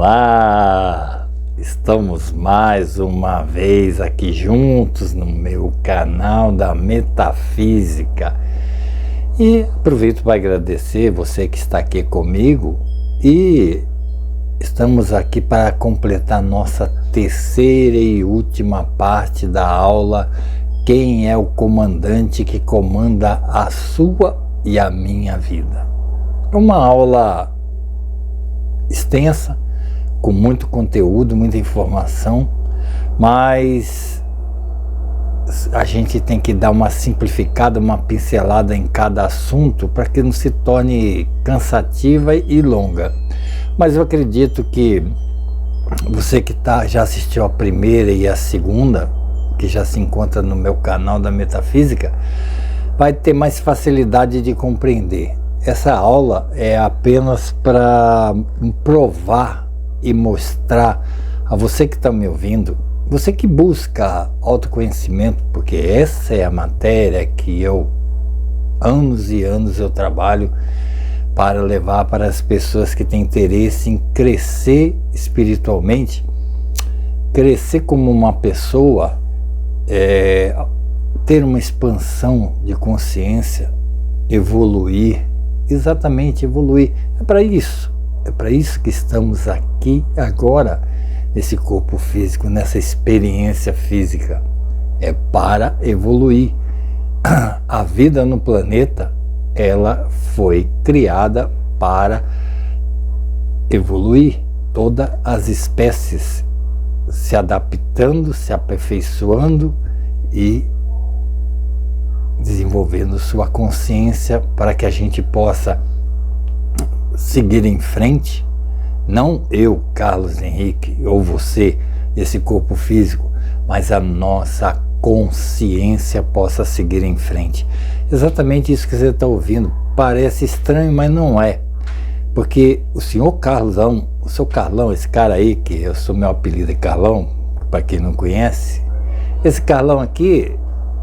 Olá! Estamos mais uma vez aqui juntos no meu canal da Metafísica e aproveito para agradecer você que está aqui comigo e estamos aqui para completar nossa terceira e última parte da aula Quem é o comandante que comanda a sua e a minha vida? Uma aula extensa, com muito conteúdo, muita informação, mas a gente tem que dar uma simplificada, uma pincelada em cada assunto para que não se torne cansativa e longa. Mas eu acredito que você que já assistiu a primeira e a segunda, que já se encontra no meu canal da Metafísica, vai ter mais facilidade de compreender. Essa aula é apenas para provar e mostrar a você que está me ouvindo, você que busca autoconhecimento, porque essa é a matéria que anos e anos eu trabalho para levar para as pessoas que têm interesse em crescer espiritualmente, crescer como uma pessoa, ter uma expansão de consciência, evoluir, exatamente evoluir. É para isso que estamos aqui agora, nesse corpo físico, nessa experiência física. É para evoluir. A vida no planeta, ela foi criada para evoluir. Todas as espécies se adaptando, se aperfeiçoando e desenvolvendo sua consciência para que a gente possa seguir em frente. Não eu, Carlos Henrique, ou você, esse corpo físico, mas a nossa consciência possa seguir em frente. Exatamente isso que você está ouvindo. Parece estranho, mas não é. Porque o senhor Carlão, o seu Carlão, esse cara aí, que eu sou, meu apelido é Carlão, para quem não conhece, esse Carlão aqui,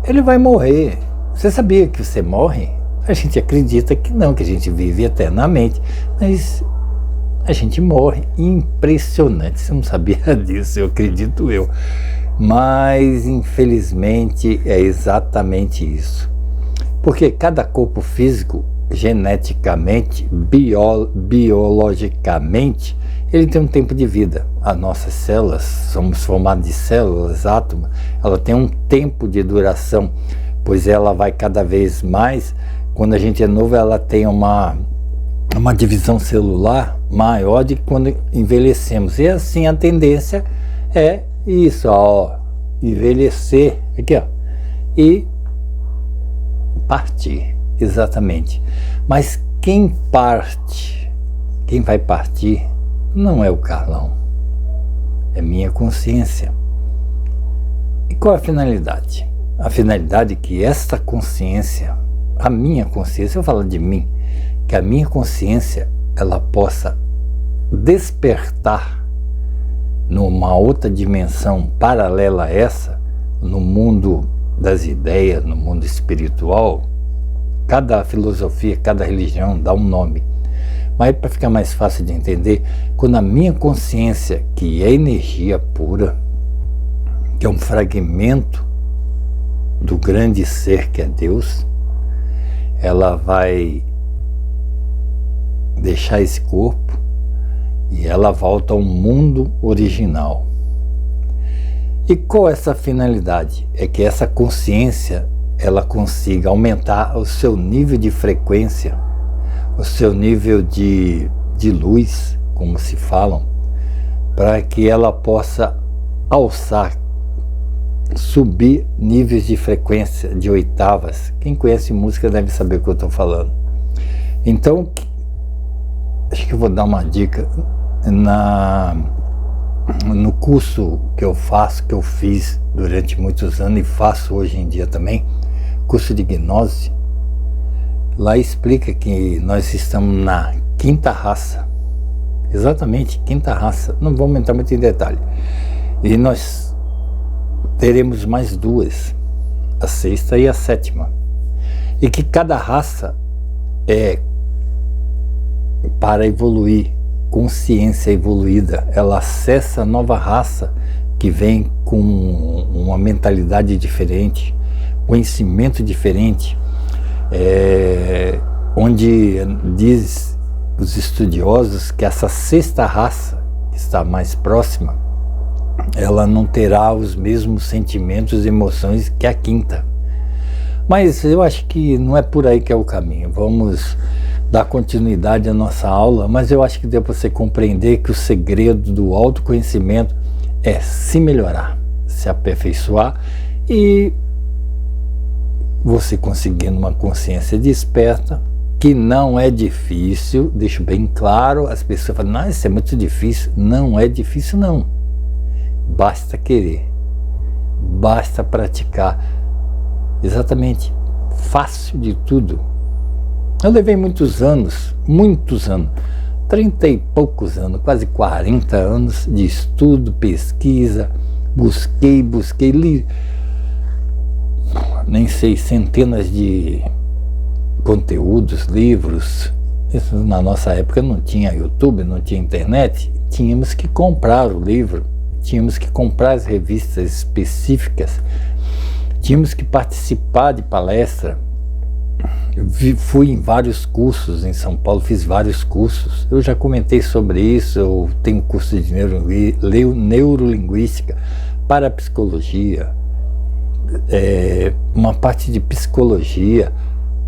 ele vai morrer. Você sabia que você morre? A gente acredita que não, que a gente vive eternamente, mas a gente morre. Impressionante, você não sabia disso, eu acredito eu. Mas, infelizmente, é exatamente isso. Porque cada corpo físico, geneticamente, biologicamente, ele tem um tempo de vida. As nossas células, somos formados de células, átomos, ela tem um tempo de duração, pois ela vai cada vez mais. Quando a gente é novo, ela tem uma divisão celular maior de quando envelhecemos. E assim a tendência é isso, ó, envelhecer, aqui, ó, e partir, exatamente. Mas quem vai partir, não é o Carlão, é minha consciência. E qual a finalidade? A finalidade é que esta consciência, a minha consciência, eu falo de mim, que a minha consciência, ela possa despertar numa outra dimensão paralela a essa, no mundo das ideias, no mundo espiritual. Cada filosofia, cada religião dá um nome. Mas para ficar mais fácil de entender, quando a minha consciência, que é energia pura, que é um fragmento do grande ser que é Deus, ela vai deixar esse corpo e ela volta ao mundo original. E qual é essa finalidade? É que essa consciência, ela consiga aumentar o seu nível de frequência, o seu nível de luz, como se falam, para que ela possa alçar, subir níveis de frequência de oitavas. Quem conhece música deve saber o que eu estou falando. Então, acho que eu vou dar uma dica. No curso que eu faço, que eu fiz durante muitos anos e faço hoje em dia também, curso de gnose, lá explica que nós estamos na quinta raça. Exatamente, quinta raça. Não vamos entrar muito em detalhe. E nós teremos mais duas, a sexta e a sétima. E que cada raça é para evoluir consciência evoluída, ela acessa a nova raça que vem com uma mentalidade diferente, conhecimento diferente, onde diz os estudiosos que essa sexta raça, que está mais próxima, ela não terá os mesmos sentimentos e emoções que a quinta. Mas eu acho que não é por aí que é o caminho. Vamos dar continuidade à nossa aula, mas eu acho que deu para você compreender que o segredo do autoconhecimento é se melhorar, se aperfeiçoar, e você conseguindo uma consciência desperta, que não é difícil, deixo bem claro. As pessoas falam, não, isso é muito difícil. Não é difícil, não. Basta querer, basta praticar. Exatamente, fácil de tudo. Eu levei muitos anos, 30 e poucos anos, quase 40 anos de estudo, pesquisa, busquei, li, nem sei, centenas de conteúdos, livros. Isso, na nossa época não tinha YouTube, não tinha internet, tínhamos que comprar o livro, tínhamos que comprar as revistas específicas, tínhamos que participar de palestra. Fui em vários cursos em São Paulo, fiz vários cursos. Eu já comentei sobre isso. Eu tenho curso de neurolinguística, parapsicologia, uma parte de psicologia,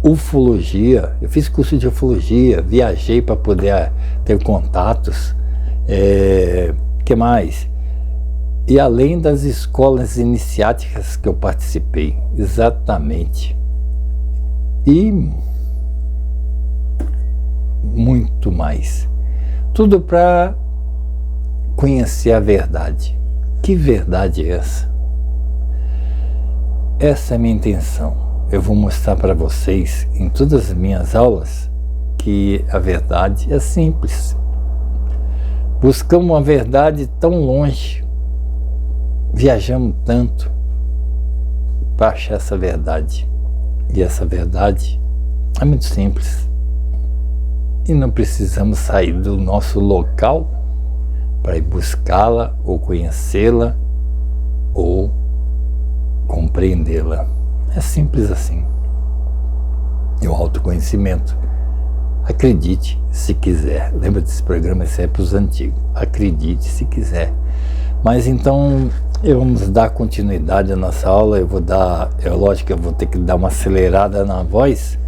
ufologia. Eu fiz curso de ufologia, viajei para poder ter contatos. Que mais? E além das escolas iniciáticas que eu participei, exatamente. E muito mais. Tudo para conhecer a verdade. Que verdade é essa? Essa é a minha intenção. Eu vou mostrar para vocês em todas as minhas aulas que a verdade é simples. Buscamos uma verdade tão longe, viajamos tanto para achar essa verdade. E essa verdade é muito simples. E não precisamos sair do nosso local para ir buscá-la, ou conhecê-la, ou compreendê-la. É simples assim. E o autoconhecimento, acredite se quiser. Lembra desse programa? Esse é para os antigos. Acredite se quiser. Mas então, vamos dar continuidade à nossa aula. Eu vou dar, lógico que eu vou ter que dar uma acelerada na voz,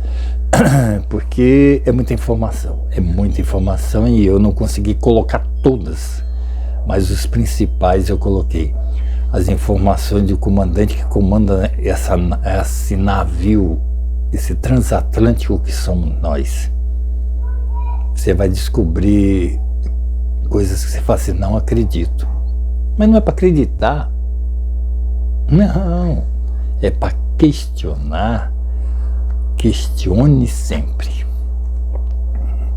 porque é muita informação e eu não consegui colocar todas, mas os principais eu coloquei. As informações do comandante que comanda esse navio, esse transatlântico que somos nós. Você vai descobrir coisas que você fala assim, não acredito. Mas não é para acreditar, não, é para questionar. Questione sempre.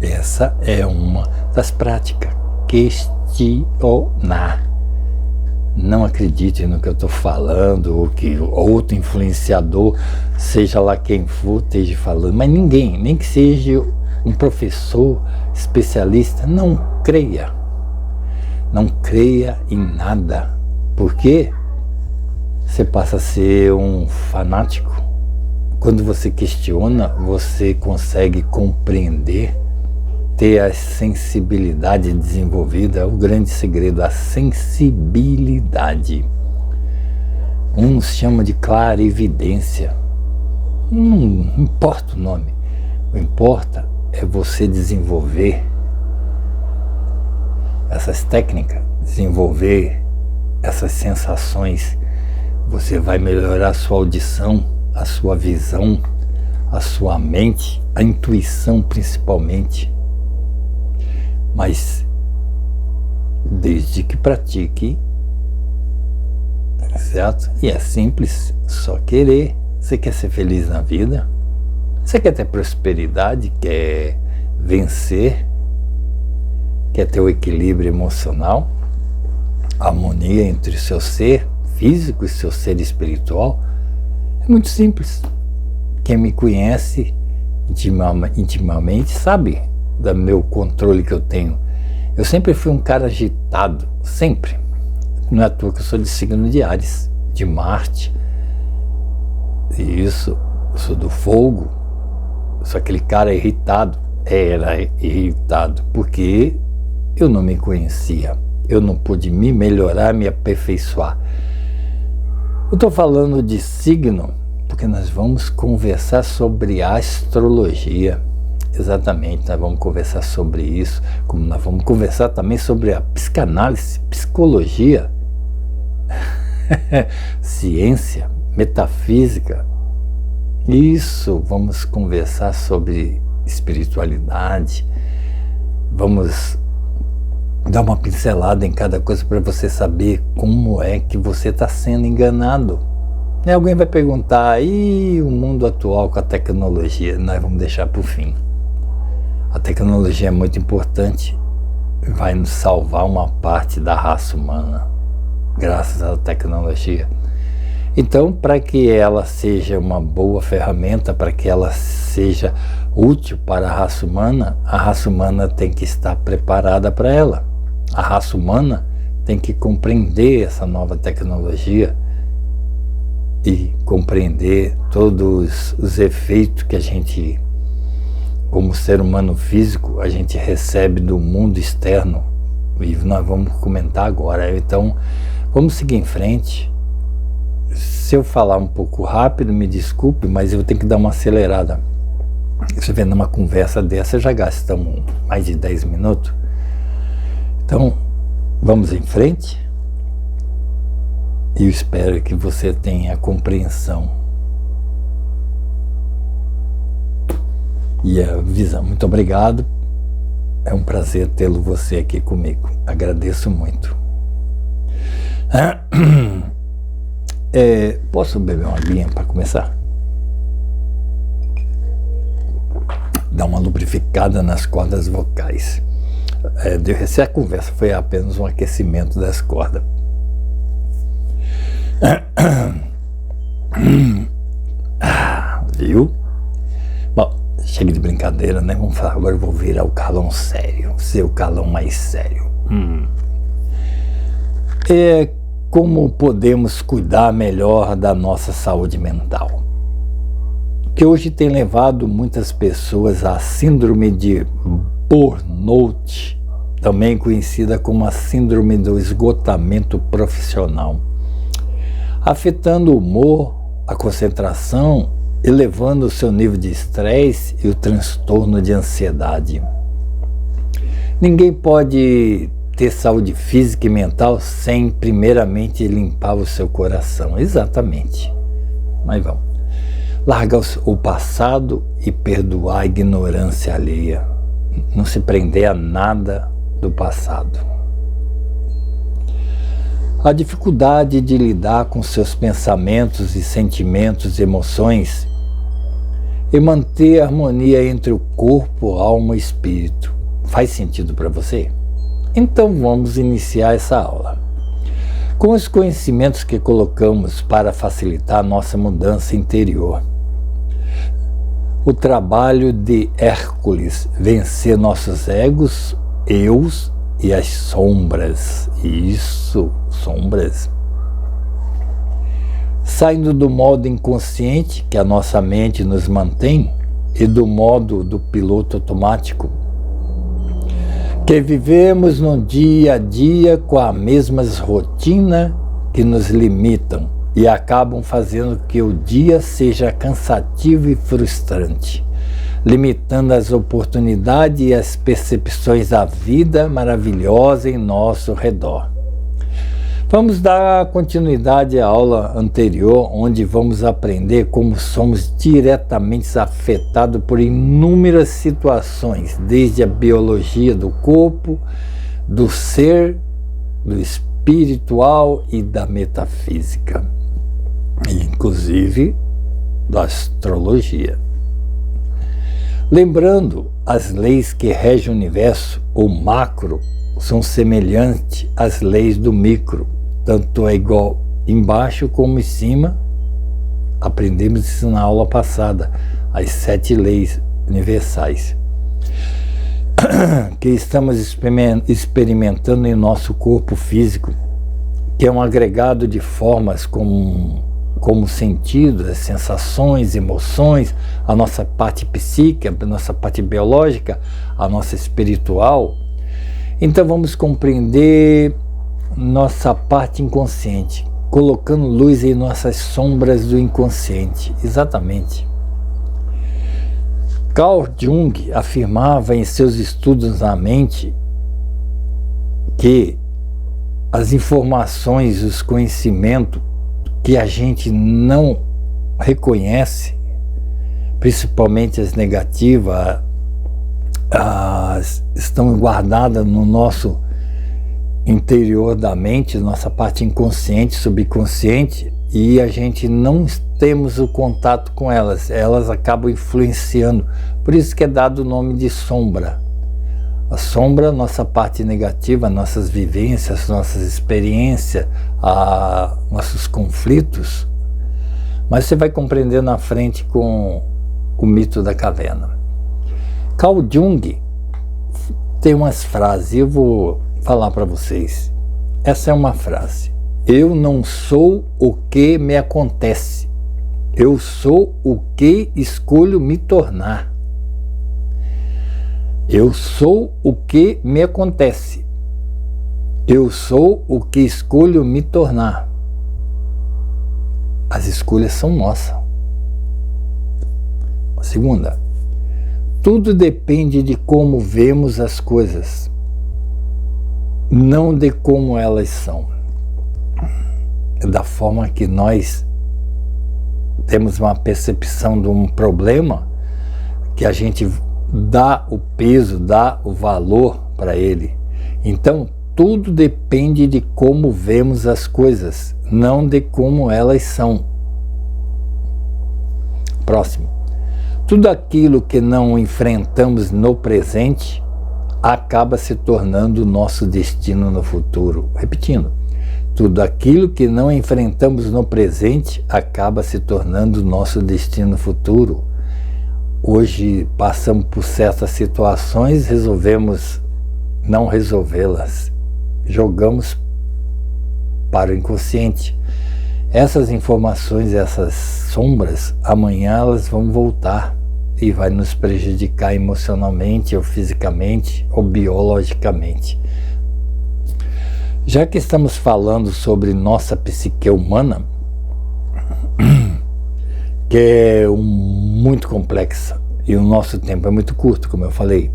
Essa é uma das práticas, questionar. Não acredite no que eu estou falando, ou que outro influenciador, seja lá quem for, esteja falando, mas ninguém, nem que seja um professor especialista, não creia. Não creia em nada, porque você passa a ser um fanático. Quando você questiona, você consegue compreender, ter a sensibilidade desenvolvida. É o grande segredo, a sensibilidade. Uns chamam de clarividência. Não importa o nome, o que importa é você desenvolver essas técnicas, desenvolver essas sensações. Você vai melhorar a sua audição, a sua visão, a sua mente, a intuição principalmente. Mas desde que pratique, certo? E é simples, só querer. Você quer ser feliz na vida? Você quer ter prosperidade? Quer vencer? Quer ter o equilíbrio emocional? A harmonia entre o seu ser físico e o seu ser espiritual? É muito simples. Quem me conhece intimamente sabe do meu controle que eu tenho Eu sempre fui um cara agitado, sempre. Não é à toa que eu sou de signo de Áries, de Marte. E isso, eu sou do fogo. Eu sou aquele cara irritado. Era irritado, porque eu não me conhecia. Eu não pude me melhorar, me aperfeiçoar. Eu estou falando de signo porque nós vamos conversar sobre astrologia. Exatamente, nós vamos conversar sobre isso, como nós vamos conversar também sobre a psicanálise, psicologia, ciência, metafísica. Isso, vamos conversar sobre espiritualidade, vamos dar uma pincelada em cada coisa para você saber como é que você está sendo enganado. E alguém vai perguntar, e o mundo atual com a tecnologia? Nós vamos deixar para o fim. A tecnologia é muito importante, vai nos salvar uma parte da raça humana, graças à tecnologia. Então, para que ela seja uma boa ferramenta, para que ela seja útil para a raça humana tem que estar preparada para ela. A raça humana tem que compreender essa nova tecnologia e compreender todos os efeitos que a gente, como ser humano físico, a gente recebe do mundo externo. E nós vamos comentar agora. Então, vamos seguir em frente. Se eu falar um pouco rápido, me desculpe, mas eu tenho que dar uma acelerada. Você vê, numa conversa dessa já gastamos mais de 10 minutos. Então, vamos em frente. E eu espero que você tenha compreensão e a visão. Muito obrigado. É um prazer tê-lo você aqui comigo. Agradeço muito. Posso beber uma aguinha para começar? Dar uma lubrificada nas cordas vocais. A conversa foi apenas um aquecimento das cordas. Viu? Bom, chega de brincadeira, né? Vamos falar, agora eu vou virar o calão sério, ser o calão mais sério. Como podemos cuidar melhor da nossa saúde mental? Que hoje tem levado muitas pessoas à síndrome de burnout, também conhecida como a síndrome do esgotamento profissional, afetando o humor, a concentração, elevando o seu nível de estresse e o transtorno de ansiedade. Ninguém pode ter saúde física e mental sem primeiramente limpar o seu coração. Exatamente. Mas vamos. Largar o passado e perdoar a ignorância alheia. Não se prender a nada do passado. A dificuldade de lidar com seus pensamentos e sentimentos e emoções e manter a harmonia entre o corpo, alma e espírito. Faz sentido para você? Então vamos iniciar essa aula. Com os conhecimentos que colocamos para facilitar a nossa mudança interior. O trabalho de Hércules, vencer nossos egos, eus e as sombras. Isso, sombras. Saindo do modo inconsciente que a nossa mente nos mantém e do modo do piloto automático, que vivemos no dia a dia com as mesmas rotinas que nos limitam e acabam fazendo que o dia seja cansativo e frustrante, limitando as oportunidades e as percepções da vida maravilhosa em nosso redor. Vamos dar continuidade à aula anterior, onde vamos aprender como somos diretamente afetados por inúmeras situações, desde a biologia do corpo, do ser, do espiritual e da metafísica, inclusive da astrologia. Lembrando, as leis que regem o universo, o macro, são semelhantes às leis do micro, tanto é igual embaixo como em cima. Aprendemos isso na aula passada, as 7 leis universais. que estamos experimentando em nosso corpo físico, que é um agregado de formas como sentidos, as sensações, emoções, a nossa parte psíquica, a nossa parte biológica, a nossa espiritual. Então vamos compreender nossa parte inconsciente, colocando luz em nossas sombras do inconsciente. Exatamente. Carl Jung afirmava em seus estudos na mente que as informações, os conhecimentos que a gente não reconhece, principalmente as negativas, estão guardadas no nosso interior da mente, nossa parte inconsciente, subconsciente, e a gente não temos o contato com elas, elas acabam influenciando, por isso que é dado o nome de sombra. A sombra, nossa parte negativa, nossas vivências, nossas experiências, nossos conflitos, mas você vai compreender na frente com o mito da caverna. Carl Jung tem umas frases, eu vou falar para vocês. Essa é uma frase: eu não sou o que me acontece, eu sou o que escolho me tornar. Eu sou o que me acontece, eu sou o que escolho me tornar. As escolhas são nossas. A segunda: tudo depende de como vemos as coisas, não de como elas são. Da forma que nós temos uma percepção de um problema, que a gente dá o peso, dá o valor para ele. Então, tudo depende de como vemos as coisas, não de como elas são. Próximo. Tudo aquilo que não enfrentamos no presente acaba se tornando o nosso destino no futuro. Repetindo. Tudo aquilo que não enfrentamos no presente acaba se tornando o nosso destino futuro. Hoje passamos por certas situações, resolvemos não resolvê-las. Jogamos para o inconsciente. Essas informações, essas sombras, amanhã elas vão voltar e vai nos prejudicar emocionalmente, ou fisicamente, ou biologicamente. Já que estamos falando sobre nossa psique humana, que é muito complexa, e o nosso tempo é muito curto, como eu falei,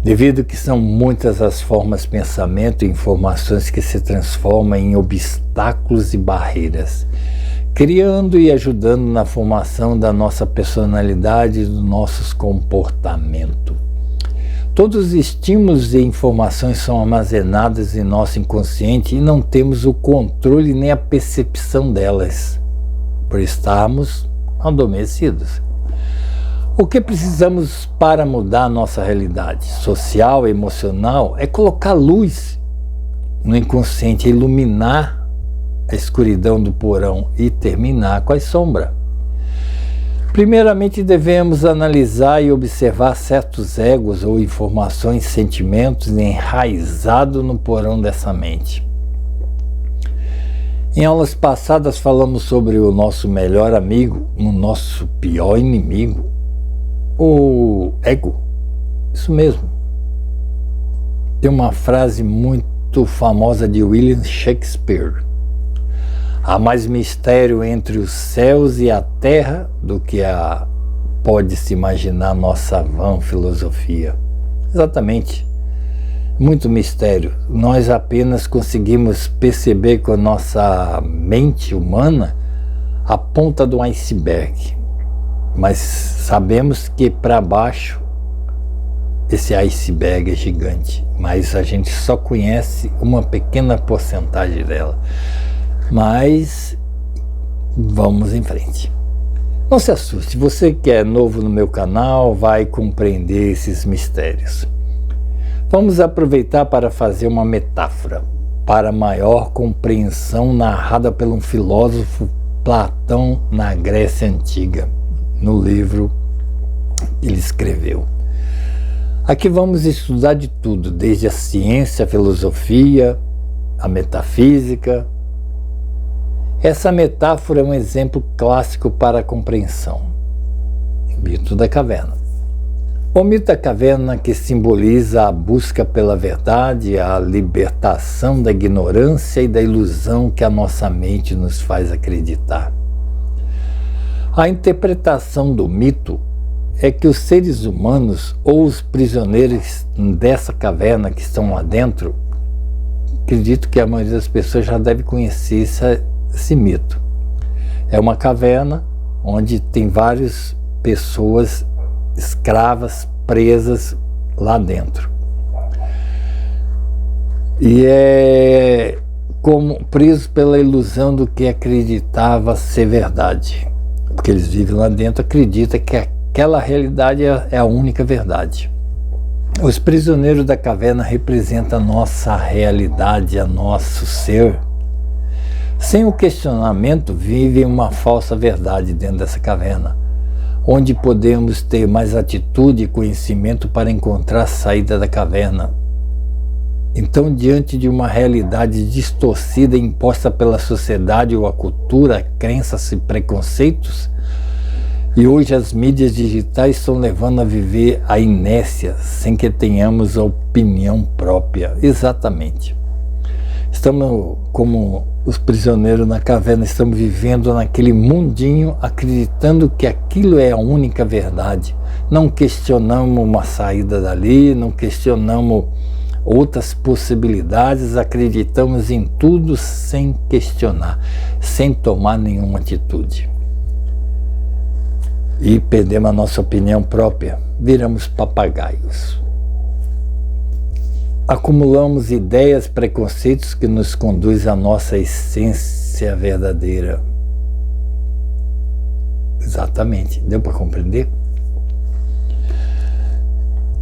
devido que são muitas as formas de pensamento e informações que se transformam em obstáculos e barreiras, criando e ajudando na formação da nossa personalidade e dos nossos comportamentos. Todos os estímulos e informações são armazenadas em nosso inconsciente e não temos o controle nem a percepção delas, por estarmos adormecidos. O que precisamos para mudar a nossa realidade social e emocional é colocar luz no inconsciente, iluminar a escuridão do porão e terminar com as sombras. Primeiramente, devemos analisar e observar certos egos ou informações, sentimentos enraizados no porão dessa mente. Em aulas passadas falamos sobre o nosso melhor amigo, o nosso pior inimigo, o ego. Isso mesmo. Tem uma frase muito famosa de William Shakespeare: há mais mistério entre os céus e a terra do que pode-se imaginar nossa vã filosofia. Exatamente. Muito mistério. Nós apenas conseguimos perceber com a nossa mente humana a ponta do iceberg. Mas sabemos que para baixo esse iceberg é gigante. Mas a gente só conhece uma pequena porcentagem dela. Mas vamos em frente. Não se assuste, você que é novo no meu canal vai compreender esses mistérios. Vamos aproveitar para fazer uma metáfora para maior compreensão narrada por um filósofo Platão na Grécia Antiga, no livro que ele escreveu. Aqui vamos estudar de tudo, desde a ciência, a filosofia, a metafísica. Essa metáfora é um exemplo clássico para a compreensão. O mito da caverna. O mito da caverna, que simboliza a busca pela verdade, a libertação da ignorância e da ilusão que a nossa mente nos faz acreditar. A interpretação do mito é que os seres humanos ou os prisioneiros dessa caverna que estão lá dentro, acredito que a maioria das pessoas já deve conhecer esse mito. É uma caverna onde tem várias pessoas escravas, presas lá dentro. E é como preso pela ilusão do que acreditava ser verdade. Porque eles vivem lá dentro, acreditam que aquela realidade é a única verdade. Os prisioneiros da caverna representam a nossa realidade, a nosso ser. Sem o questionamento, vivem uma falsa verdade dentro dessa caverna, onde podemos ter mais atitude e conhecimento para encontrar a saída da caverna. Então, diante de uma realidade distorcida imposta pela sociedade ou a cultura, crenças e preconceitos, e hoje as mídias digitais estão levando a viver a inércia, sem que tenhamos a opinião própria. Exatamente. Estamos como os prisioneiros na caverna, estamos vivendo naquele mundinho, acreditando que aquilo é a única verdade. Não questionamos uma saída dali, não questionamos outras possibilidades, acreditamos em tudo sem questionar, sem tomar nenhuma atitude. E perdemos a nossa opinião própria, viramos papagaios. Acumulamos ideias, preconceitos que nos conduzem à nossa essência verdadeira. Exatamente, deu para compreender?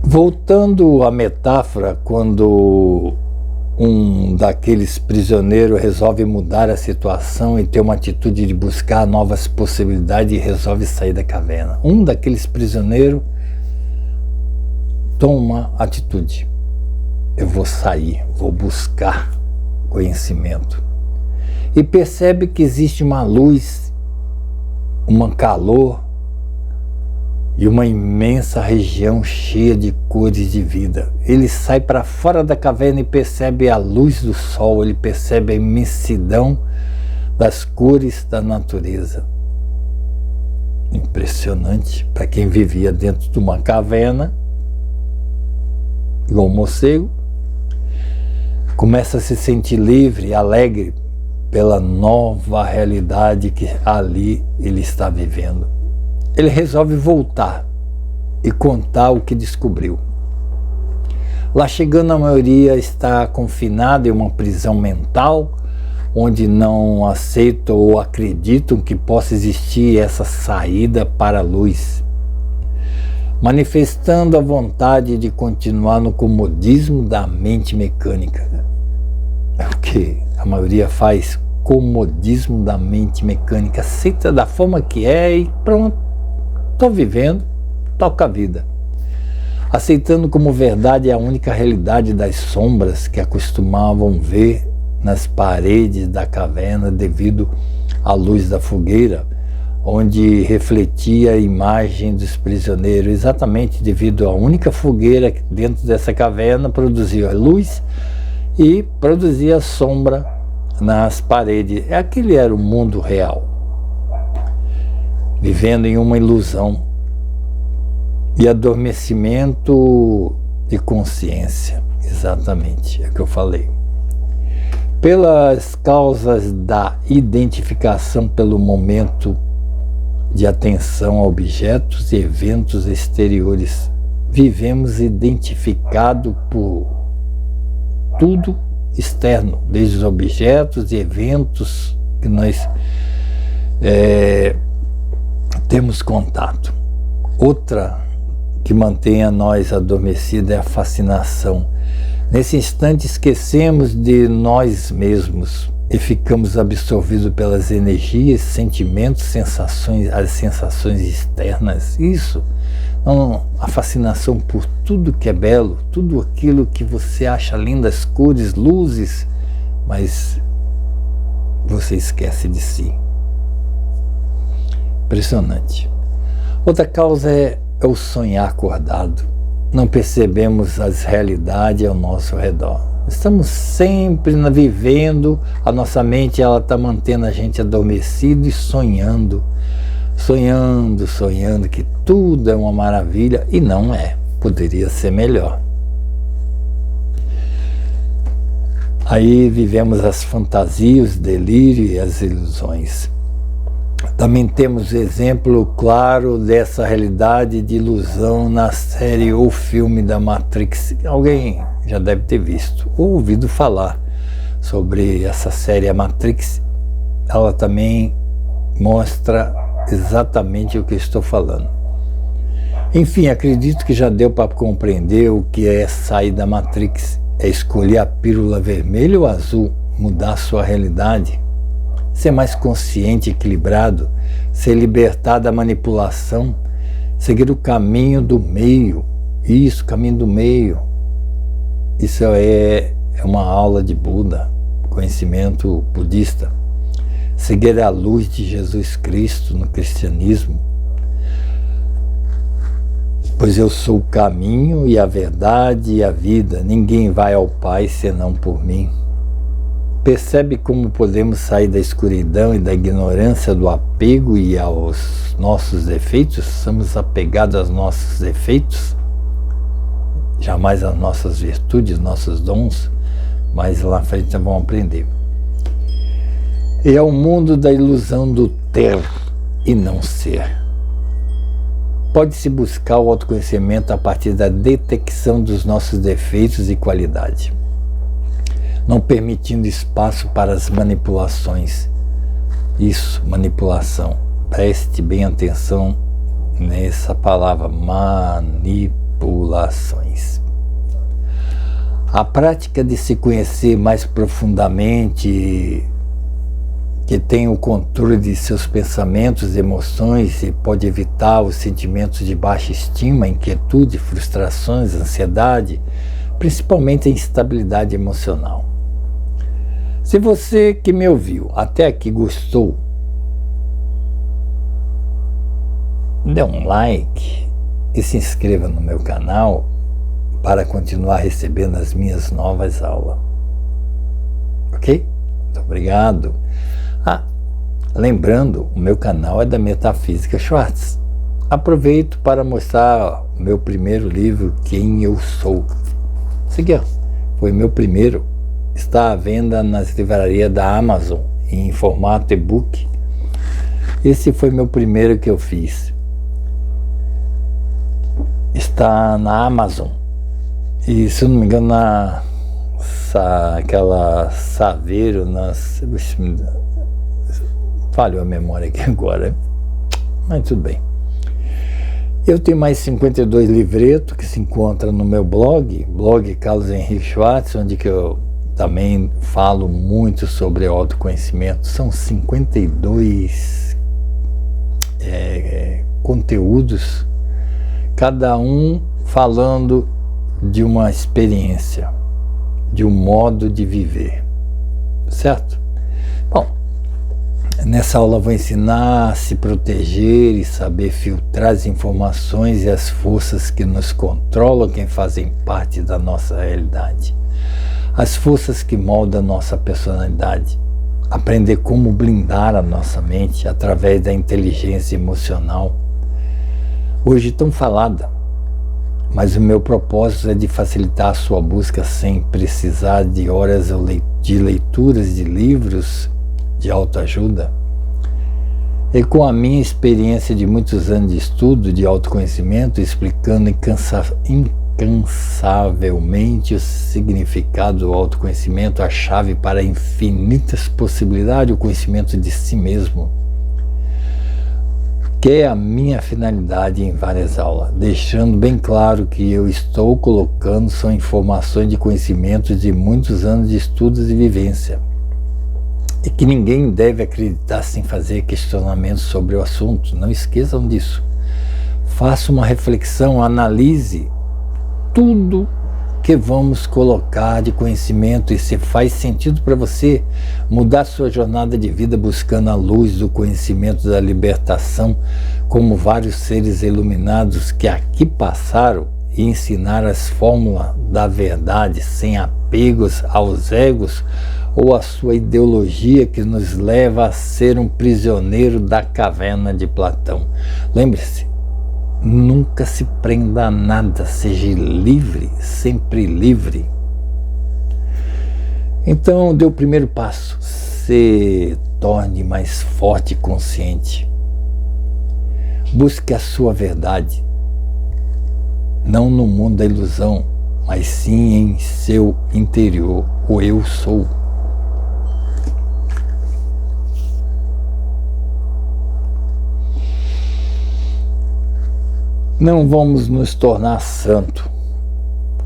Voltando à metáfora, quando um daqueles prisioneiros resolve mudar a situação e ter uma atitude de buscar novas possibilidades e resolve sair da caverna. Um daqueles prisioneiros toma atitude. Eu vou sair, vou buscar conhecimento. E percebe que existe uma luz, um calor e uma imensa região cheia de cores de vida. Ele sai para fora da caverna e percebe a luz do sol, ele percebe a imensidão das cores da natureza. Impressionante para quem vivia dentro de uma caverna, igual um morcego. Começa a se sentir livre, alegre pela nova realidade que ali ele está vivendo. Ele resolve voltar e contar o que descobriu. Lá chegando, a maioria está confinada em uma prisão mental, onde não aceitam ou acreditam que possa existir essa saída para a luz, manifestando a vontade de continuar no comodismo da mente mecânica. É o que a maioria faz, comodismo da mente mecânica, aceita da forma que é e pronto, estou vivendo, toca a vida. Aceitando como verdade a única realidade das sombras que acostumavam ver nas paredes da caverna devido à luz da fogueira, onde refletia a imagem dos prisioneiros, exatamente devido à única fogueira que dentro dessa caverna produzia luz e produzia sombra nas paredes. Aquele era o mundo real, vivendo em uma ilusão e adormecimento de consciência. Exatamente, é o que eu falei. Pelas causas da identificação pelo momento de atenção a objetos e eventos exteriores, vivemos identificado por tudo externo, desde os objetos e eventos que nós temos contato. Outra que mantém a nós adormecida é a fascinação. Nesse instante esquecemos de nós mesmos e ficamos absorvidos pelas energias, sentimentos, sensações, as sensações externas. Isso a fascinação por tudo que é belo, tudo aquilo que você acha lindo, as cores, luzes, mas você esquece de si. Impressionante. Outra causa é o sonhar acordado. Não percebemos as realidades ao nosso redor. Estamos sempre vivendo, a nossa mente ela está mantendo a gente adormecido e sonhando que tudo é uma maravilha, e não é, poderia ser melhor. Aí vivemos as fantasias, o delírio e as ilusões. Também temos exemplo claro dessa realidade de ilusão na série ou filme da Matrix. Alguém já deve ter visto ou ouvido falar sobre essa série, a Matrix. Ela também mostra exatamente o que estou falando. Enfim, acredito que já deu para compreender o que é sair da Matrix. É escolher a pílula vermelha ou azul, mudar sua realidade, ser mais consciente e equilibrado, ser libertar da manipulação, seguir o caminho do meio. Isso, caminho do meio. Isso é uma aula de Buda, conhecimento budista. Seguir a luz de Jesus Cristo no cristianismo. Pois eu sou o caminho e a verdade e a vida. Ninguém vai ao Pai senão por mim. Percebe como podemos sair da escuridão e da ignorância, do apego e aos nossos defeitos? Somos apegados aos nossos defeitos, jamais às nossas virtudes, nossos dons, mas lá na frente vamos aprender. E é o mundo da ilusão do ter e não ser. Pode-se buscar o autoconhecimento a partir da detecção dos nossos defeitos e qualidades, não permitindo espaço para as manipulações. Isso, manipulação. Preste bem atenção nessa palavra, manipulações. A prática de se conhecer mais profundamente, que tem o controle de seus pensamentos e emoções e pode evitar os sentimentos de baixa estima, inquietude, frustrações, ansiedade, principalmente a instabilidade emocional. Se você que me ouviu até aqui gostou, dê um like e se inscreva no meu canal para continuar recebendo as minhas novas aulas. Ok? Muito obrigado. Lembrando, o meu canal é da Metafísica Schwartz. Aproveito para mostrar o meu primeiro livro, Quem Eu Sou. Esse aqui, foi meu primeiro. Está à venda nas livrarias da Amazon, em formato e-book. Esse foi meu primeiro que eu fiz. Está na Amazon. E, se eu não me engano, aquela Saveiro, falhou a memória aqui agora, mas tudo bem. Eu tenho mais 52 livretos que se encontram no meu blog Carlos Henrique Schwartz, onde que eu também falo muito sobre autoconhecimento. São 52 conteúdos, cada um falando de uma experiência, de um modo de viver, certo? Bom, nessa aula eu vou ensinar a se proteger e saber filtrar as informações e as forças que nos controlam, que fazem parte da nossa realidade. As forças que moldam a nossa personalidade. Aprender como blindar a nossa mente através da inteligência emocional. Hoje tão falada, mas o meu propósito é de facilitar a sua busca sem precisar de horas de leituras de livros de autoajuda. E com a minha experiência de muitos anos de estudo de autoconhecimento, explicando incansavelmente o significado do autoconhecimento, a chave para infinitas possibilidades, o conhecimento de si mesmo, que é a minha finalidade em várias aulas, deixando bem claro que eu estou colocando são informações de conhecimentos de muitos anos de estudos e vivência, e que ninguém deve acreditar sem fazer questionamentos sobre o assunto. Não esqueçam disso. Faça uma reflexão, analise tudo que vamos colocar de conhecimento e se faz sentido para você mudar sua jornada de vida buscando a luz do conhecimento da libertação, como vários seres iluminados que aqui passaram e ensinaram as fórmulas da verdade sem apegos aos egos ou à sua ideologia que nos leva a ser um prisioneiro da caverna de Platão. Lembre-se, nunca se prenda a nada, seja livre, sempre livre. Então, dê o primeiro passo, se torne mais forte e consciente. Busque a sua verdade, não no mundo da ilusão, mas sim em seu interior, o eu sou. Não vamos nos tornar santo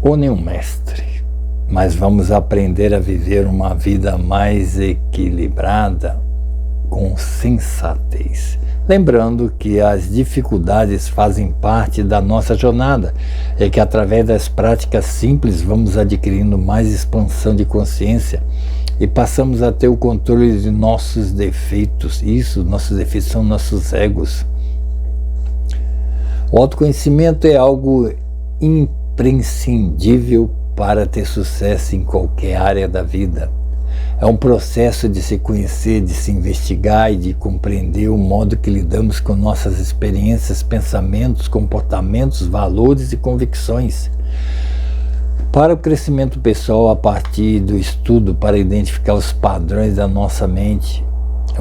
ou nenhum mestre, mas vamos aprender a viver uma vida mais equilibrada, com sensatez. Lembrando que as dificuldades fazem parte da nossa jornada e que através das práticas simples vamos adquirindo mais expansão de consciência e passamos a ter o controle de nossos defeitos. Nossos defeitos são nossos egos. O autoconhecimento é algo imprescindível para ter sucesso em qualquer área da vida. É um processo de se conhecer, de se investigar e de compreender o modo que lidamos com nossas experiências, pensamentos, comportamentos, valores e convicções. Para o crescimento pessoal, a partir do estudo para identificar os padrões da nossa mente,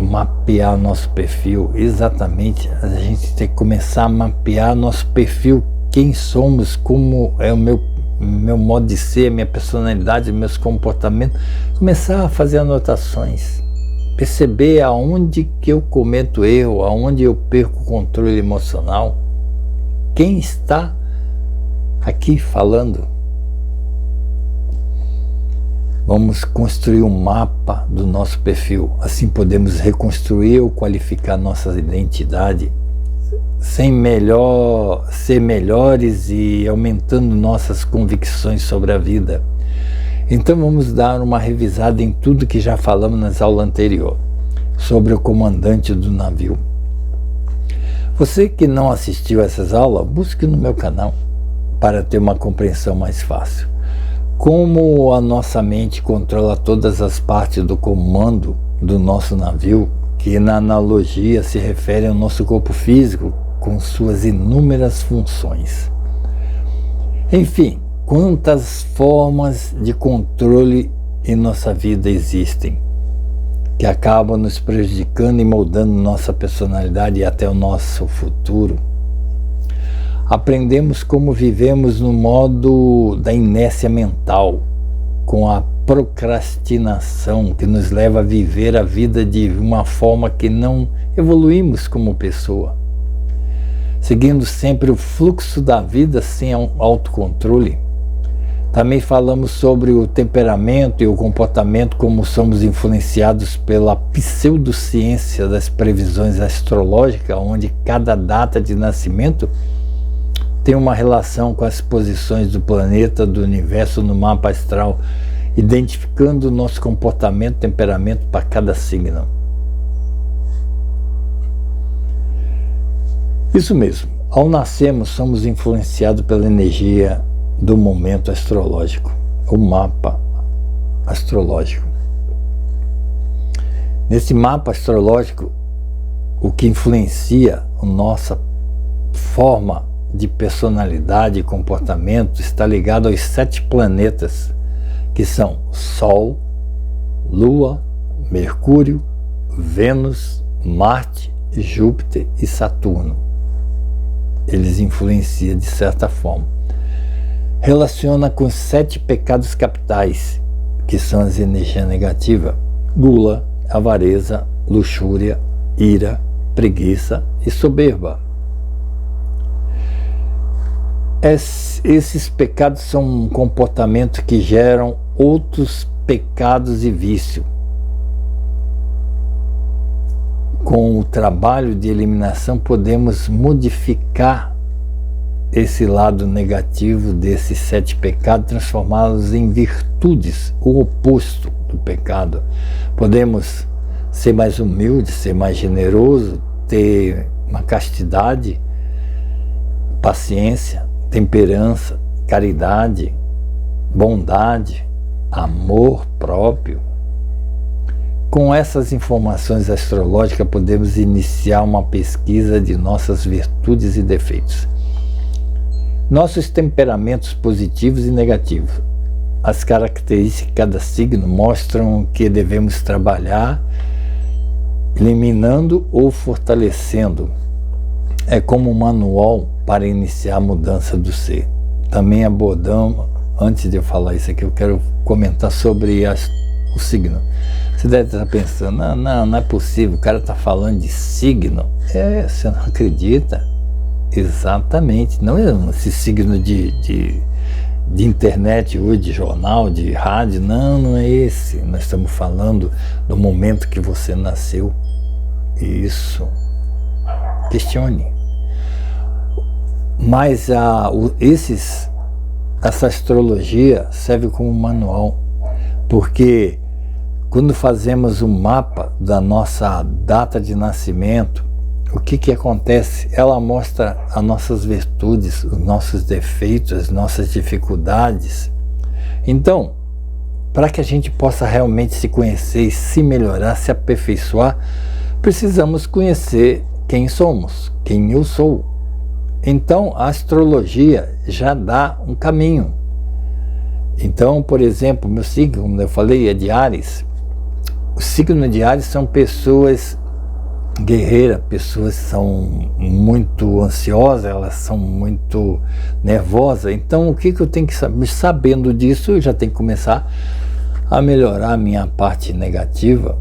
mapear nosso perfil, exatamente, a gente tem que começar a mapear nosso perfil, quem somos, como é o meu modo de ser, minha personalidade, meus comportamentos, começar a fazer anotações, perceber aonde que eu cometo erro, aonde eu perco o controle emocional, quem está aqui falando. Vamos construir um mapa do nosso perfil, assim podemos reconstruir ou qualificar nossa identidade, ser melhores e aumentando nossas convicções sobre a vida. Então vamos dar uma revisada em tudo que já falamos nas aulas anteriores, sobre o comandante do navio. Você que não assistiu a essas aulas, busque no meu canal para ter uma compreensão mais fácil. Como a nossa mente controla todas as partes do comando do nosso navio, que na analogia se refere ao nosso corpo físico, com suas inúmeras funções. Enfim, quantas formas de controle em nossa vida existem, que acabam nos prejudicando e moldando nossa personalidade e até o nosso futuro. Aprendemos como vivemos no modo da inércia mental, com a procrastinação que nos leva a viver a vida de uma forma que não evoluímos como pessoa, seguindo sempre o fluxo da vida sem autocontrole. Também falamos sobre o temperamento e o comportamento, como somos influenciados pela pseudociência das previsões astrológicas, onde cada data de nascimento tem uma relação com as posições do planeta, do universo no mapa astral, identificando o nosso comportamento, temperamento para cada signo. Isso mesmo, ao nascermos somos influenciados pela energia do momento astrológico, o mapa astrológico. Nesse mapa astrológico, o que influencia a nossa forma de personalidade e comportamento está ligado aos 7 planetas, que são Sol, Lua, Mercúrio, Vênus, Marte, Júpiter e Saturno. Eles influenciam de certa forma. Relaciona com os 7 pecados capitais, que são as energias negativas: gula, avareza, luxúria, ira, preguiça e soberba. Esses pecados são um comportamento que geram outros pecados e vício. Com o trabalho de eliminação podemos modificar esse lado negativo desses 7 pecados, transformá-los em virtudes, o oposto do pecado. Podemos ser mais humilde, ser mais generoso, ter uma castidade, paciência, temperança, caridade, bondade, amor próprio. Com essas informações astrológicas, podemos iniciar uma pesquisa de nossas virtudes e defeitos. Nossos temperamentos positivos e negativos. As características de cada signo mostram que devemos trabalhar, eliminando ou fortalecendo. É como um manual para iniciar a mudança do ser. Também abordamos, antes de eu falar isso aqui, eu quero comentar sobre o signo. Você deve estar pensando, não é possível, o cara está falando de signo. Você não acredita? Exatamente, não é esse signo de internet hoje, de jornal, de rádio, não é esse. Nós estamos falando do momento que você nasceu. Isso. Questione. Mas essa astrologia serve como manual, porque quando fazemos um mapa da nossa data de nascimento, o que acontece? Ela mostra as nossas virtudes, os nossos defeitos, as nossas dificuldades. Então, para que a gente possa realmente se conhecer e se melhorar, se aperfeiçoar, precisamos conhecer quem somos, quem eu sou. Então, a astrologia já dá um caminho. Então, por exemplo, meu signo, como eu falei, é de Áries. O signo de Áries são pessoas guerreiras, pessoas que são muito ansiosas, elas são muito nervosas. Então, o que eu tenho que saber? Sabendo disso, eu já tenho que começar a melhorar a minha parte negativa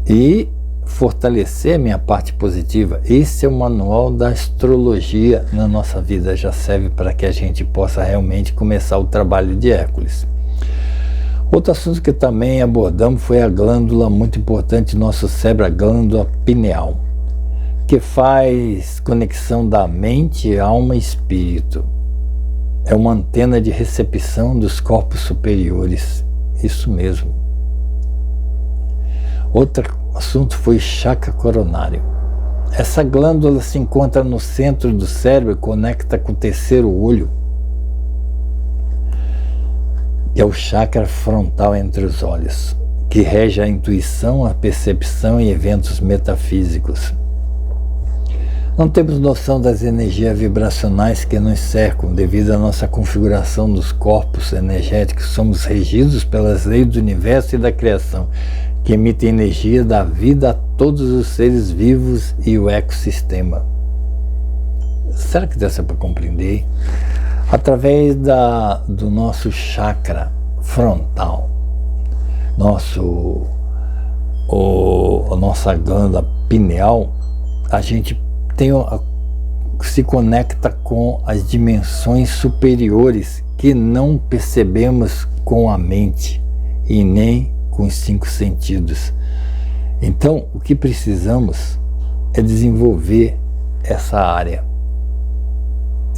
e fortalecer a minha parte positiva. Esse é o manual da astrologia na nossa vida, já serve para que a gente possa realmente começar o trabalho de Hércules. Outro assunto que também abordamos foi a glândula muito importante do nosso cérebro, a glândula pineal, que faz conexão da mente, alma e espírito. É uma antena de recepção dos corpos superiores. Isso mesmo. Outro assunto foi chakra coronário. Essa glândula se encontra no centro do cérebro e conecta com o terceiro olho, que é o chakra frontal entre os olhos, que rege a intuição, a percepção e eventos metafísicos. Não temos noção das energias vibracionais que nos cercam devido à nossa configuração dos corpos energéticos. Somos regidos pelas leis do universo e da criação, que emitem energia da vida a todos os seres vivos e o ecossistema. Será que dá para compreender? Através do nosso chakra frontal, a nossa glândula pineal, a gente se conecta com as dimensões superiores que não percebemos com a mente e nem com os 5 sentidos. Então, o que precisamos é desenvolver essa área.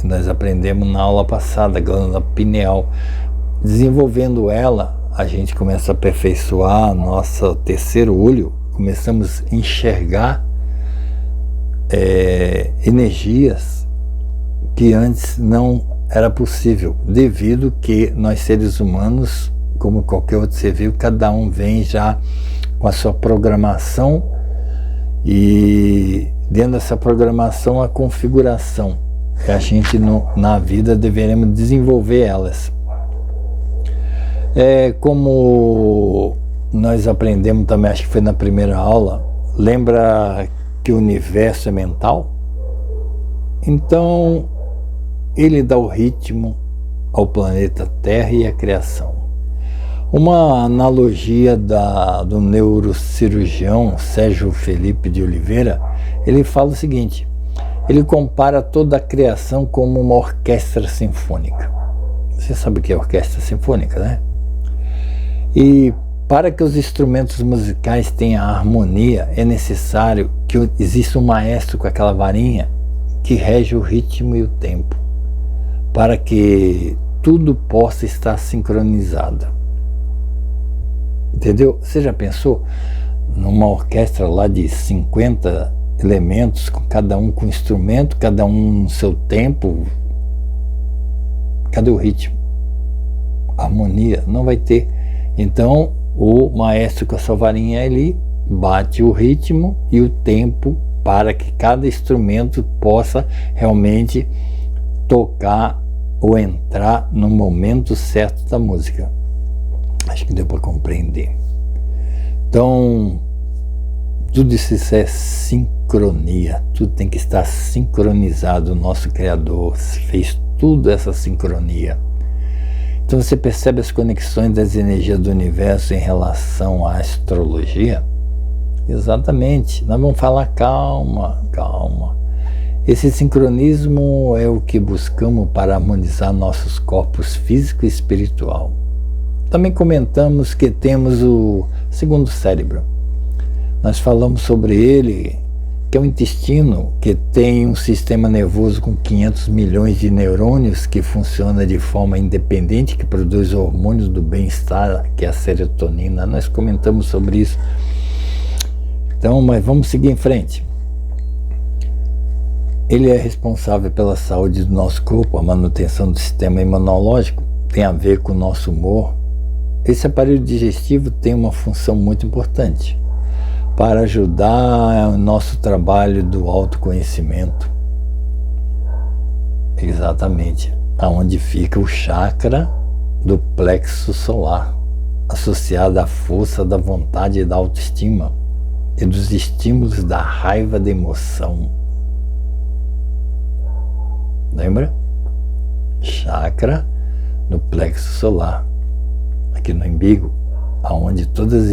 Nós aprendemos na aula passada, a glândula pineal. Desenvolvendo ela, a gente começa a aperfeiçoar nosso terceiro olho, começamos a enxergar energias que antes não era possível, devido que nós seres humanos, como qualquer outro ser vivo, cada um vem já com a sua programação e dentro dessa programação a configuração. A gente na vida deveremos desenvolver elas. Como nós aprendemos também, acho que foi na primeira aula, lembra que o universo é mental? Então, ele dá o ritmo ao planeta Terra e à criação. Uma analogia do neurocirurgião Sérgio Felipe de Oliveira, ele fala o seguinte: ele compara toda a criação como uma orquestra sinfônica. Você sabe o que é orquestra sinfônica, né? E para que os instrumentos musicais tenham harmonia, é necessário que exista um maestro com aquela varinha que rege o ritmo e o tempo. para que tudo possa estar sincronizado. Entendeu? Você já pensou numa orquestra lá de 50 elementos, cada um com instrumento, cada um no seu tempo? Cadê o ritmo? A harmonia não vai ter. Então o maestro com a sua varinha ali bate o ritmo e o tempo para que cada instrumento possa realmente tocar ou entrar no momento certo da música. Acho que deu para compreender. Então, tudo isso é sincronia, tudo tem que estar sincronizado. O nosso Criador fez tudo essa sincronia. Então você percebe as conexões das energias do universo em relação à astrologia? Exatamente. Nós vamos falar calma. Esse sincronismo é o que buscamos para harmonizar nossos corpos físico e espiritual. Também comentamos que temos o segundo cérebro. Nós falamos sobre ele, que é o intestino, que tem um sistema nervoso com 500 milhões de neurônios que funciona de forma independente, que produz hormônios do bem-estar, que é a serotonina. Nós comentamos sobre isso. Então, mas vamos seguir em frente. Ele é responsável pela saúde do nosso corpo, a manutenção do sistema imunológico, tem a ver com o nosso humor. Esse aparelho digestivo tem uma função muito importante para ajudar o nosso trabalho do autoconhecimento. Exatamente, aonde fica o chakra do plexo solar, associado à força da vontade e da autoestima e dos estímulos da raiva, da emoção. Lembra? Chakra do plexo solar, aqui no umbigo, aonde todas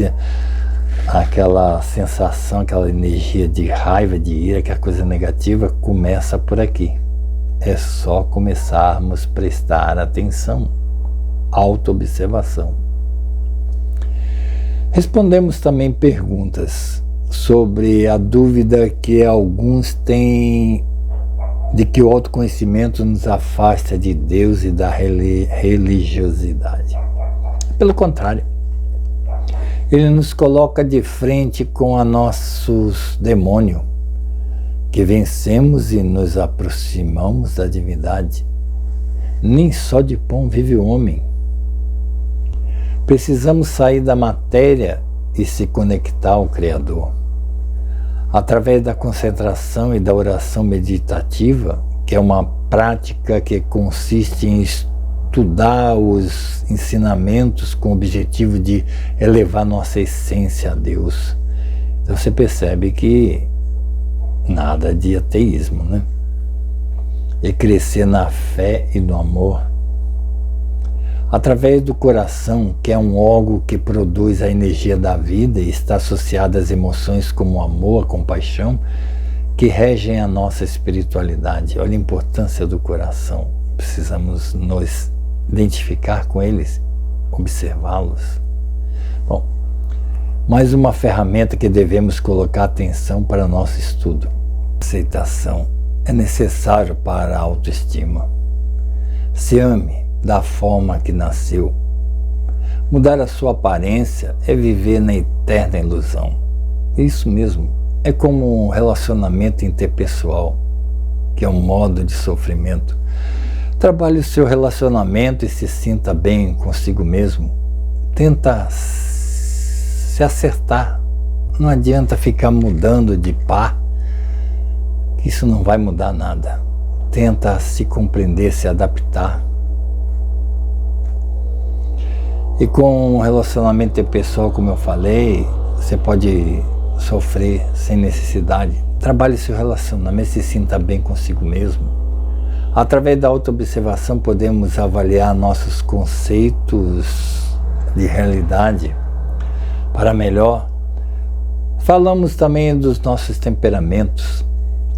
aquela sensação, aquela energia de raiva, de ira, que é a coisa negativa, começa por aqui. É só começarmos a prestar atenção, autoobservação. Respondemos também perguntas sobre a dúvida que alguns têm de que o autoconhecimento nos afasta de Deus e da religiosidade. Pelo contrário, ele nos coloca de frente com a nossos demônios, que vencemos e nos aproximamos da divindade. Nem só de pão vive o homem. Precisamos sair da matéria e se conectar ao Criador. Através da concentração e da oração meditativa, que é uma prática que consiste em estudar os ensinamentos com o objetivo de elevar nossa essência a Deus. Então você percebe que nada de ateísmo, né? E crescer na fé e no amor. Através do coração, que é um órgão que produz a energia da vida e está associado às emoções como o amor, a compaixão, que regem a nossa espiritualidade. Olha a importância do coração. Precisamos nos identificar com eles, observá-los. Bom, mais uma ferramenta que devemos colocar atenção para nosso estudo. Aceitação é necessário para a autoestima. Se ame da forma que nasceu. Mudar a sua aparência é viver na eterna ilusão. Isso mesmo, é como um relacionamento interpessoal, que é um modo de sofrimento. Trabalhe o seu relacionamento e se sinta bem consigo mesmo. Tenta se acertar. Não adianta ficar mudando de par, que isso não vai mudar nada. Tenta se compreender, se adaptar. E com um relacionamento interpessoal, como eu falei, você pode sofrer sem necessidade. Trabalhe seu relacionamento, se sinta bem consigo mesmo. Através da autoobservação podemos avaliar nossos conceitos de realidade para melhor. Falamos também dos nossos temperamentos,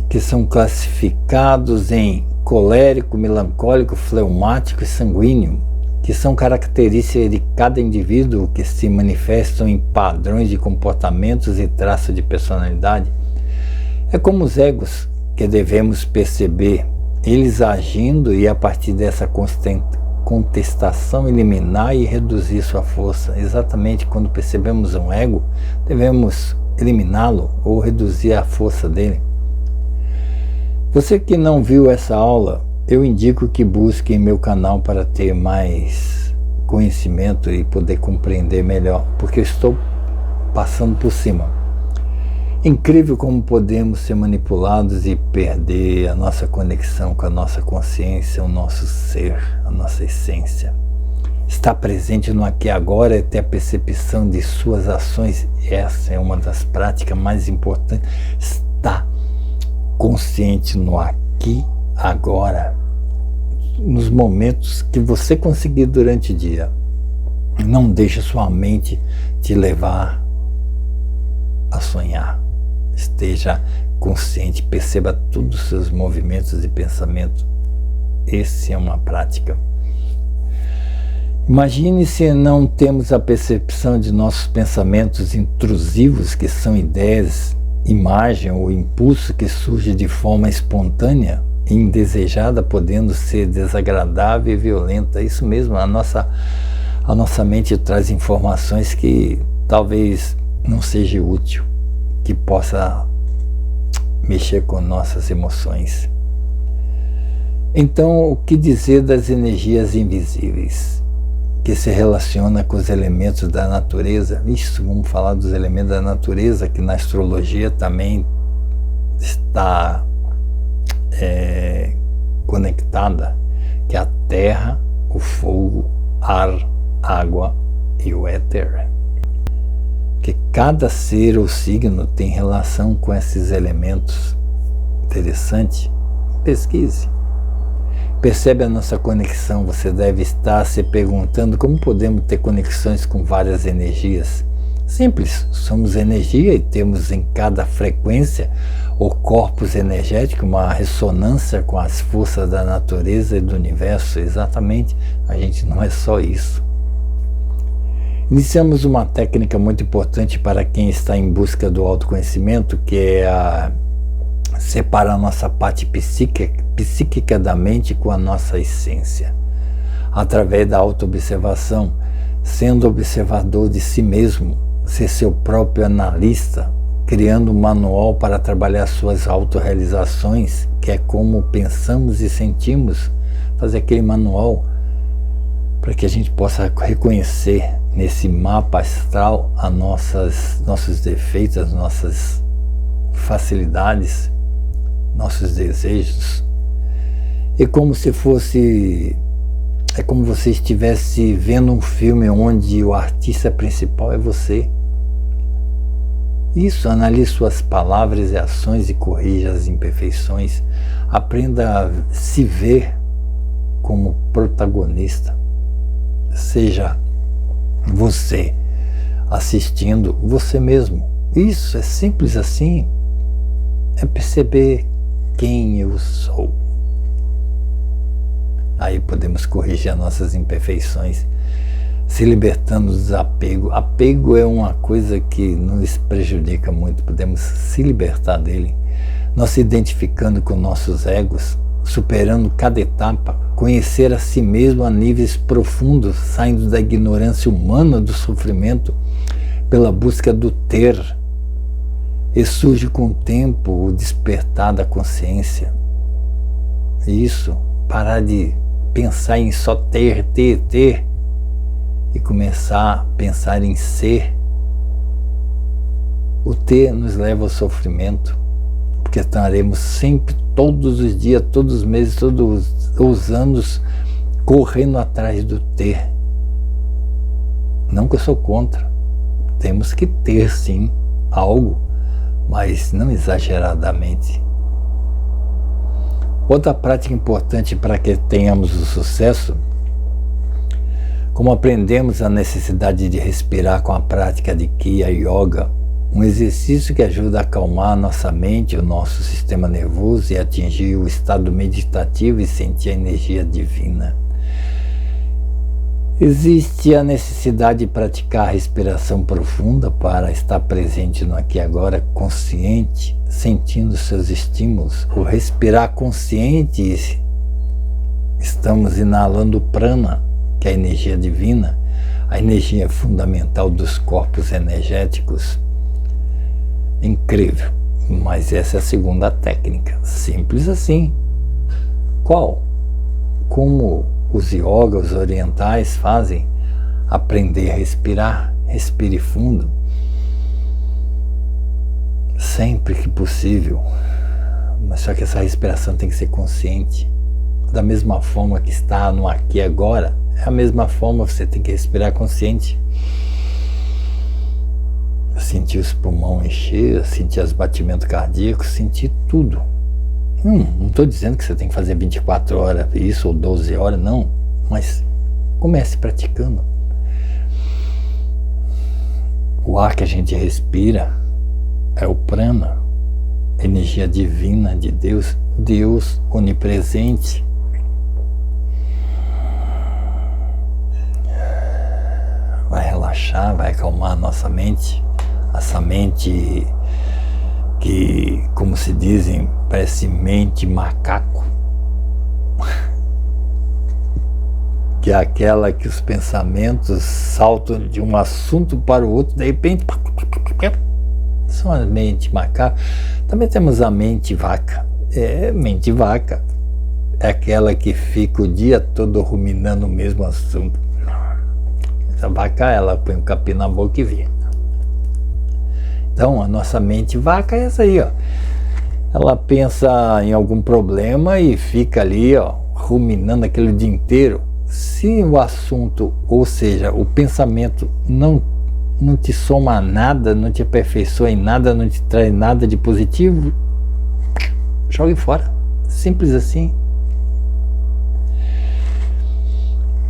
que são classificados em colérico, melancólico, fleumático e sanguíneo, que são características de cada indivíduo que se manifestam em padrões de comportamentos e traços de personalidade. É como os egos que devemos perceber eles agindo e a partir dessa contestação eliminar e reduzir sua força. Exatamente quando percebemos um ego, devemos eliminá-lo ou reduzir a força dele. Você que não viu essa aula, eu indico que busque em meu canal para ter mais conhecimento e poder compreender melhor, porque eu estou passando por cima. Incrível como podemos ser manipulados e perder a nossa conexão com a nossa consciência, o nosso ser, a nossa essência. Estar presente no aqui e agora é ter a percepção de suas ações. Essa é uma das práticas mais importantes. Estar consciente no aqui, agora, nos momentos que você conseguir durante o dia. Não deixe sua mente te levar a sonhar. Esteja consciente, perceba todos os seus movimentos e pensamentos. Essa é uma prática. Imagine se não temos a percepção de nossos pensamentos intrusivos, que são ideias, imagem ou impulso que surge de forma espontânea e indesejada, podendo ser desagradável e violenta. Isso mesmo, a nossa mente traz informações que talvez não seja útil, que possa mexer com nossas emoções. Então, o que dizer das energias invisíveis, que se relaciona com os elementos da natureza? Isso, vamos falar dos elementos da natureza, que na astrologia também está conectada, que é a terra, o fogo, ar, água e o éter. Que cada ser ou signo tem relação com esses elementos. Interessante? Pesquise. Percebe a nossa conexão? Você deve estar se perguntando como podemos ter conexões com várias energias. Simples, somos energia e temos em cada frequência ou corpus energético uma ressonância com as forças da natureza e do universo. Exatamente, a gente não é só isso. Iniciamos uma técnica muito importante para quem está em busca do autoconhecimento, que é separar a nossa parte psíquica da mente com a nossa essência, através da autoobservação, sendo observador de si mesmo, ser seu próprio analista, criando um manual para trabalhar suas autorrealizações, que é como pensamos e sentimos, fazer aquele manual para que a gente possa reconhecer nesse mapa astral nossos defeitos, as nossas facilidades, nossos desejos. É como se fosse, é como você estivesse vendo um filme onde o artista principal é você. Isso, analise suas palavras e ações e corrija as imperfeições. Aprenda a se ver como protagonista. Seja você assistindo você mesmo. Isso é simples assim. É perceber quem eu sou. Aí podemos corrigir as nossas imperfeições, se libertando do desapego. Apego é uma coisa que nos prejudica muito. Podemos se libertar dele, nós se identificando com nossos egos, superando cada etapa, conhecer a si mesmo a níveis profundos, saindo da ignorância humana do sofrimento pela busca do ter. E surge com o tempo o despertar da consciência. Isso, parar de pensar em só ter e começar a pensar em ser. O ter nos leva ao sofrimento, porque estaremos sempre, todos os dias, todos os meses, todos os anos, correndo atrás do ter. Não que eu sou contra, temos que ter sim algo, mas não exageradamente. Outra prática importante para que tenhamos o sucesso, como aprendemos a necessidade de respirar com a prática de Kriya Yoga, um exercício que ajuda a acalmar a nossa mente, o nosso sistema nervoso e atingir o estado meditativo e sentir a energia divina. Existe a necessidade de praticar a respiração profunda para estar presente no aqui e agora, consciente, sentindo seus estímulos. O respirar consciente, estamos inalando prana, que é a energia divina, a energia fundamental dos corpos energéticos. Incrível, mas essa é a segunda técnica, simples assim. Qual? Como os yogas orientais fazem? Aprender a respirar, respire fundo, sempre que possível, mas só que essa respiração tem que ser consciente, da mesma forma que está no aqui e agora, é a mesma forma que você tem que respirar consciente. Sentir os pulmões encher, sentir os batimentos cardíacos, sentir tudo. Não estou dizendo que você tem que fazer 24 horas isso ou 12 horas, não. Mas comece praticando. O ar que a gente respira é o prana, energia divina de Deus, Deus onipresente. Vai relaxar, vai acalmar a nossa mente. Essa mente que, como se dizem, parece mente macaco, que é aquela que os pensamentos saltam de um assunto para o outro, de repente, são a mente macaco. Também temos a mente vaca. Mente vaca é aquela que fica o dia todo ruminando o mesmo assunto. Essa vaca, ela põe um capim na boca e vira. Então, a nossa mente vaca é essa aí, ó. Ela pensa em algum problema e fica ali, ó, ruminando aquele dia inteiro. Se o assunto, ou seja, o pensamento não te soma nada, não te aperfeiçoa em nada, não te traz nada de positivo, jogue fora. Simples assim.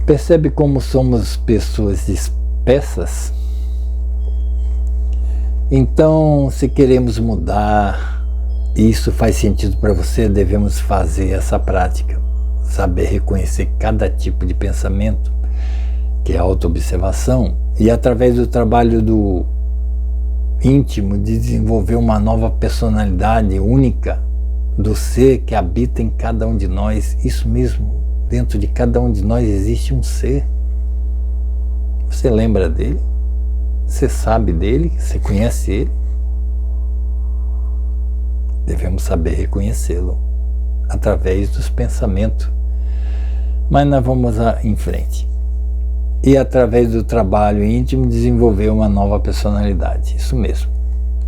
Percebe como somos pessoas dispersas? Então, se queremos mudar, e isso faz sentido para você, devemos fazer essa prática. Saber reconhecer cada tipo de pensamento, que é a autoobservação, e através do trabalho do íntimo, desenvolver uma nova personalidade única do ser que habita em cada um de nós. Isso mesmo, dentro de cada um de nós existe um ser. Você lembra dele? Você sabe dele? Você conhece ele? Devemos saber reconhecê-lo através dos pensamentos. Mas nós vamos em frente. E através do trabalho íntimo desenvolver uma nova personalidade. Isso mesmo.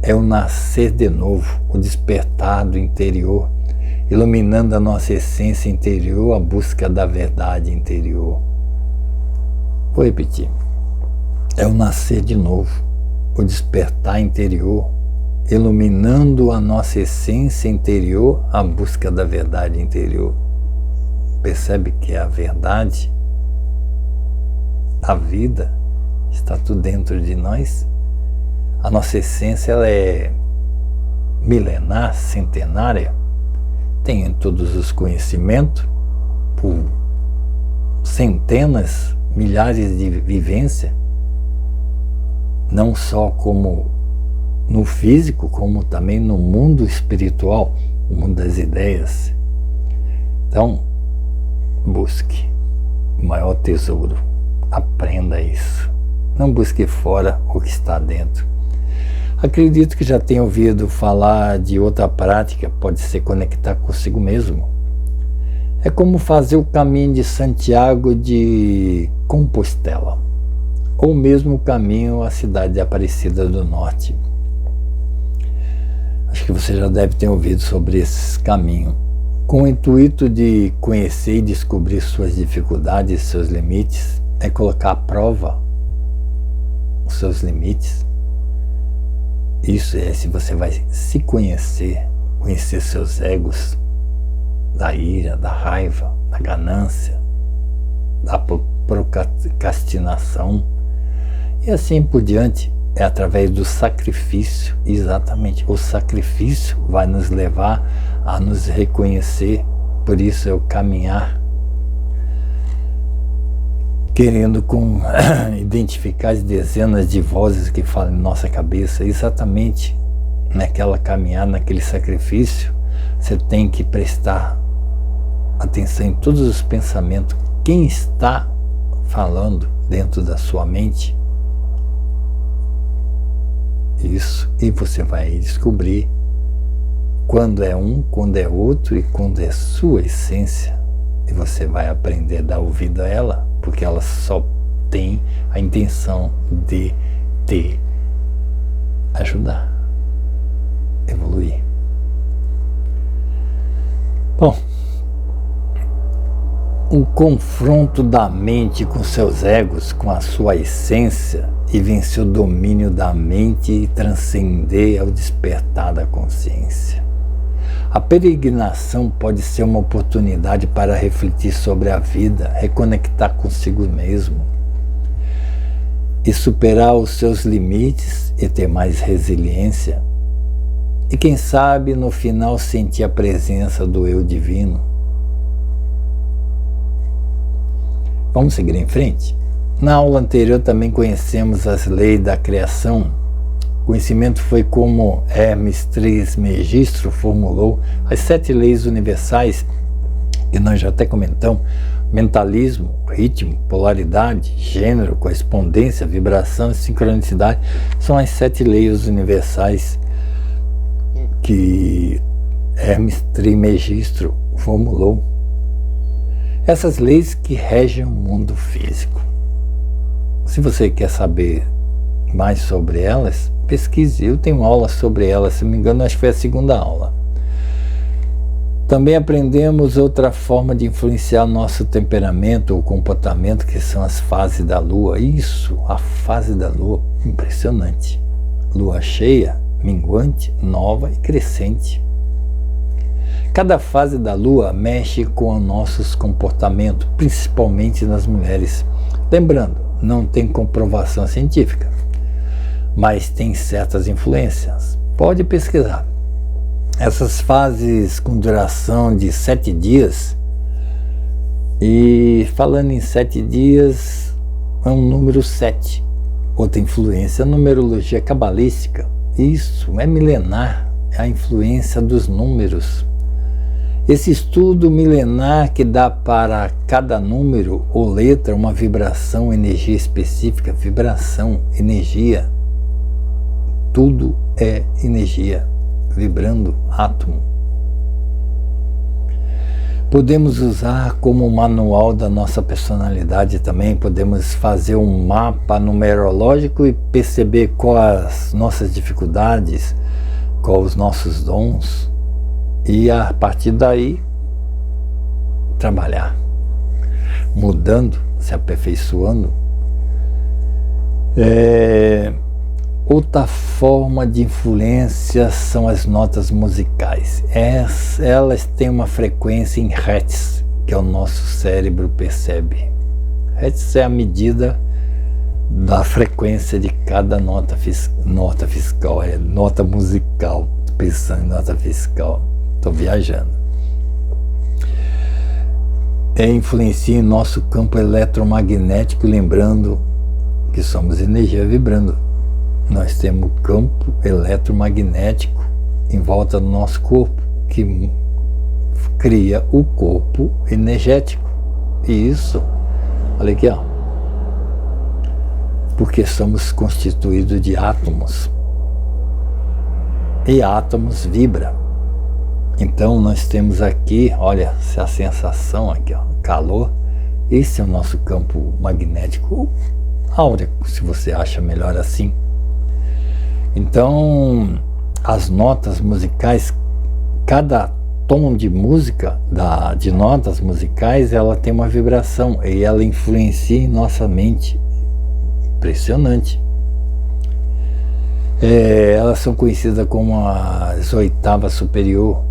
É o nascer de novo, o despertar do interior, iluminando a nossa essência interior, a busca da verdade interior. Vou repetir. É o nascer de novo, o despertar interior, iluminando a nossa essência interior, a busca da verdade interior. Percebe que a verdade, a vida, está tudo dentro de nós? A nossa essência, ela é milenar, centenária, tem todos os conhecimentos, por centenas, milhares de vivências, não só como no físico, como também no mundo espiritual, o mundo das ideias. Então, busque o maior tesouro, aprenda isso. Não busque fora o que está dentro. Acredito que já tenha ouvido falar de outra prática, pode ser conectar consigo mesmo. É como fazer o caminho de Santiago de Compostela, ou mesmo o caminho à cidade de Aparecida do Norte. Acho que você já deve ter ouvido sobre esse caminho. Com o intuito de conhecer e descobrir suas dificuldades e seus limites, é colocar à prova os seus limites. Isso é se você vai se conhecer, conhecer seus egos, da ira, da raiva, da ganância, da procrastinação e assim por diante. É através do sacrifício, exatamente. O sacrifício vai nos levar a nos reconhecer. Por isso é o caminhar querendo identificar as dezenas de vozes que falam em nossa cabeça. Exatamente naquela caminhada, naquele sacrifício, você tem que prestar atenção em todos os pensamentos. Quem está falando dentro da sua mente? Isso. E você vai descobrir quando é um, quando é outro e quando é sua essência. E você vai aprender a dar ouvido a ela, porque ela só tem a intenção de te ajudar, evoluir. Bom, o confronto da mente com seus egos, com a sua essência, e vencer o domínio da mente e transcender ao despertar da consciência. A peregrinação pode ser uma oportunidade para refletir sobre a vida, reconectar consigo mesmo e superar os seus limites e ter mais resiliência. E quem sabe no final sentir a presença do Eu Divino. Vamos seguir em frente? Na aula anterior também conhecemos as leis da criação. O conhecimento foi como Hermes Trismegisto formulou as 7 leis universais, que nós já até comentamos: mentalismo, ritmo, polaridade, gênero, correspondência, vibração e sincronicidade. São as 7 leis universais que Hermes Trismegisto formulou. Essas leis que regem o mundo físico. Se você quer saber mais sobre elas, pesquise. Eu tenho aula sobre elas, se não me engano, acho que foi a 2ª aula. Também aprendemos outra forma de influenciar nosso temperamento ou comportamento, que são as fases da Lua. Isso, a fase da Lua, impressionante. Lua cheia, minguante, nova e crescente. Cada fase da Lua mexe com os nossos comportamentos, principalmente nas mulheres. Lembrando, não tem comprovação científica, mas tem certas influências. Pode pesquisar. Essas fases com duração de 7 dias, e falando em 7 dias, é um número 7. Outra influência, a numerologia cabalística. Isso é milenar, é a influência dos números. Esse estudo milenar que dá para cada número ou letra uma vibração, energia específica. Vibração, energia, tudo é energia, vibrando, átomo. Podemos usar como manual da nossa personalidade também. Podemos fazer um mapa numerológico e perceber quais as nossas dificuldades, quais os nossos dons, e a partir daí trabalhar, mudando, se aperfeiçoando. Outra forma de influência são as notas musicais. Elas têm uma frequência em hertz, que o nosso cérebro percebe. Hertz é a medida da frequência de cada nota fiscal, nota musical. Estou pensando em nota fiscal, estou viajando. Influencia em nosso campo eletromagnético, lembrando que somos energia vibrando. Nós temos campo eletromagnético em volta do nosso corpo, que cria o corpo energético. E isso, olha aqui, ó, porque somos constituídos de átomos. E átomos vibram. Então nós temos aqui, olha, a sensação aqui, ó, calor. Esse é o nosso campo magnético áureo, se você acha melhor assim. Então, as notas musicais, cada tom de música, de notas musicais, ela tem uma vibração e ela influencia em nossa mente. Impressionante. Elas são conhecidas como as oitavas superior,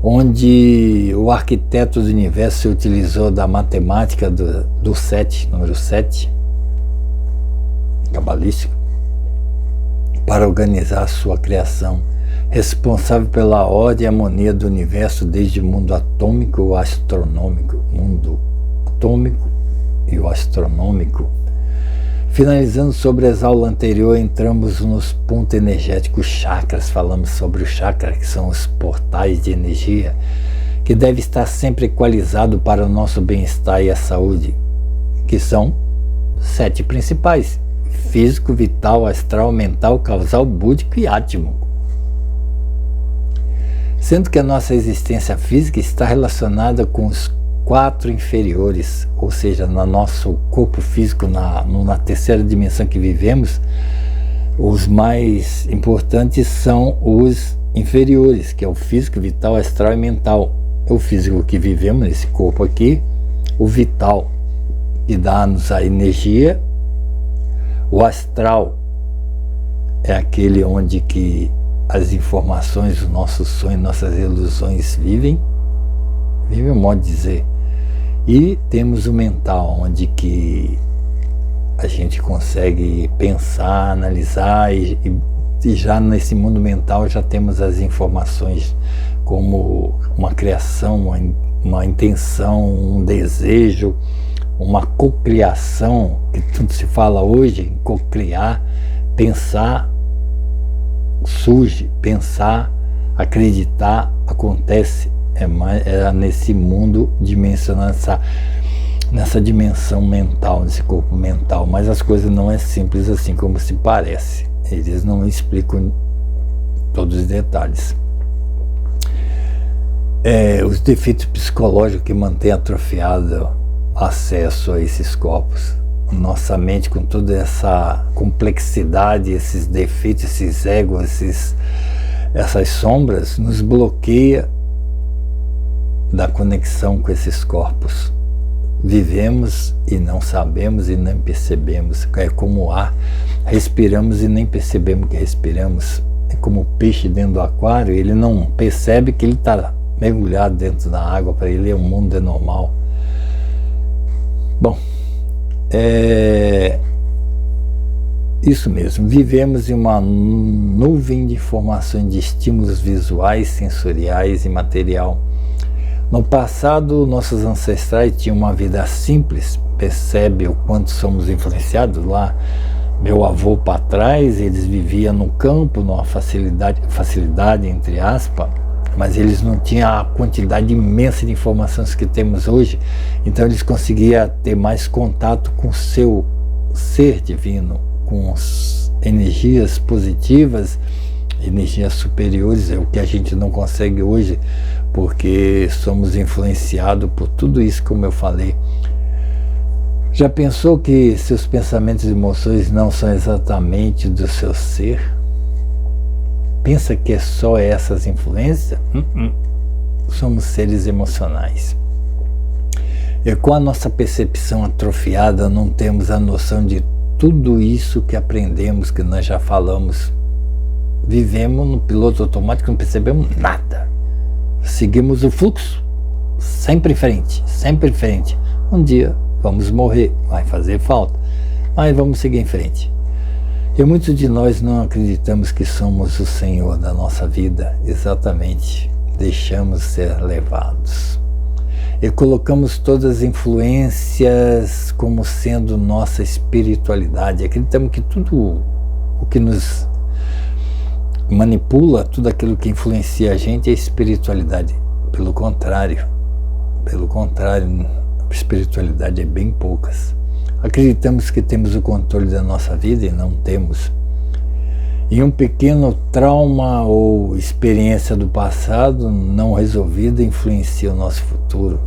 onde o arquiteto do universo se utilizou da matemática do 7, número 7, cabalístico, para organizar a sua criação, responsável pela ordem e harmonia do universo, desde o mundo atômico ou astronômico, mundo atômico e o astronômico. Finalizando sobre as aulas anteriores, entramos nos pontos energéticos chakras, falamos sobre os chakras, que são os portais de energia, que deve estar sempre equalizado para o nosso bem-estar e a saúde, que são 7 principais: físico, vital, astral, mental, causal, búdico e átmico. Sendo que a nossa existência física está relacionada com os 4 inferiores, ou seja, no nosso corpo físico, na terceira dimensão que vivemos, os mais importantes são os inferiores, que é o físico, vital, astral e mental. O físico que vivemos nesse corpo aqui, o vital que dá-nos a energia, o astral é aquele onde que as informações, os nossos sonhos, nossas ilusões vivem o modo de dizer. E temos o mental, onde que a gente consegue pensar, analisar e já nesse mundo mental já temos as informações como uma criação, uma intenção, um desejo, uma cocriação, que tudo se fala hoje, cocriar, pensar, surge, pensar, acreditar, acontece. É nesse mundo dimensional, nessa dimensão mental, nesse corpo mental. Mas as coisas não é simples assim como se parece. Eles não explicam todos os detalhes. Os defeitos psicológicos que mantêm atrofiado acesso a esses corpos. Nossa mente, com toda essa complexidade, esses defeitos, esses egos, essas sombras, nos bloqueia da conexão com esses corpos. Vivemos e não sabemos e nem percebemos. É como o ar, respiramos e nem percebemos que respiramos. É como o peixe dentro do aquário, ele não percebe que ele está mergulhado dentro da água. Para ele o mundo é normal. Bom, isso mesmo, vivemos em uma nuvem de informações, de estímulos visuais, sensoriais e material. No passado, nossos ancestrais tinham uma vida simples. Percebe o quanto somos influenciados lá. Meu avô para trás, eles viviam no campo, numa facilidade entre aspas, mas eles não tinham a quantidade imensa de informações que temos hoje. Então eles conseguiam ter mais contato com o seu ser divino, com as energias positivas, energias superiores. É o que a gente não consegue hoje, porque somos influenciados por tudo isso, como eu falei. Já pensou que seus pensamentos e emoções não são exatamente do seu ser? Pensa que é só essas influências? Somos seres emocionais. E com a nossa percepção atrofiada, não temos a noção de tudo isso que aprendemos, que nós já falamos. Vivemos no piloto automático, não percebemos nada. Seguimos o fluxo, sempre em frente, sempre em frente. Um dia vamos morrer, vai fazer falta, mas vamos seguir em frente. E muitos de nós não acreditamos que somos o Senhor da nossa vida, exatamente, deixamos ser levados. E colocamos todas as influências como sendo nossa espiritualidade. Acreditamos que tudo o que nos manipula, tudo aquilo que influencia a gente é espiritualidade. Pelo contrário, a espiritualidade é bem poucas. Acreditamos que temos o controle da nossa vida e não temos. E um pequeno trauma ou experiência do passado não resolvida influencia o nosso futuro.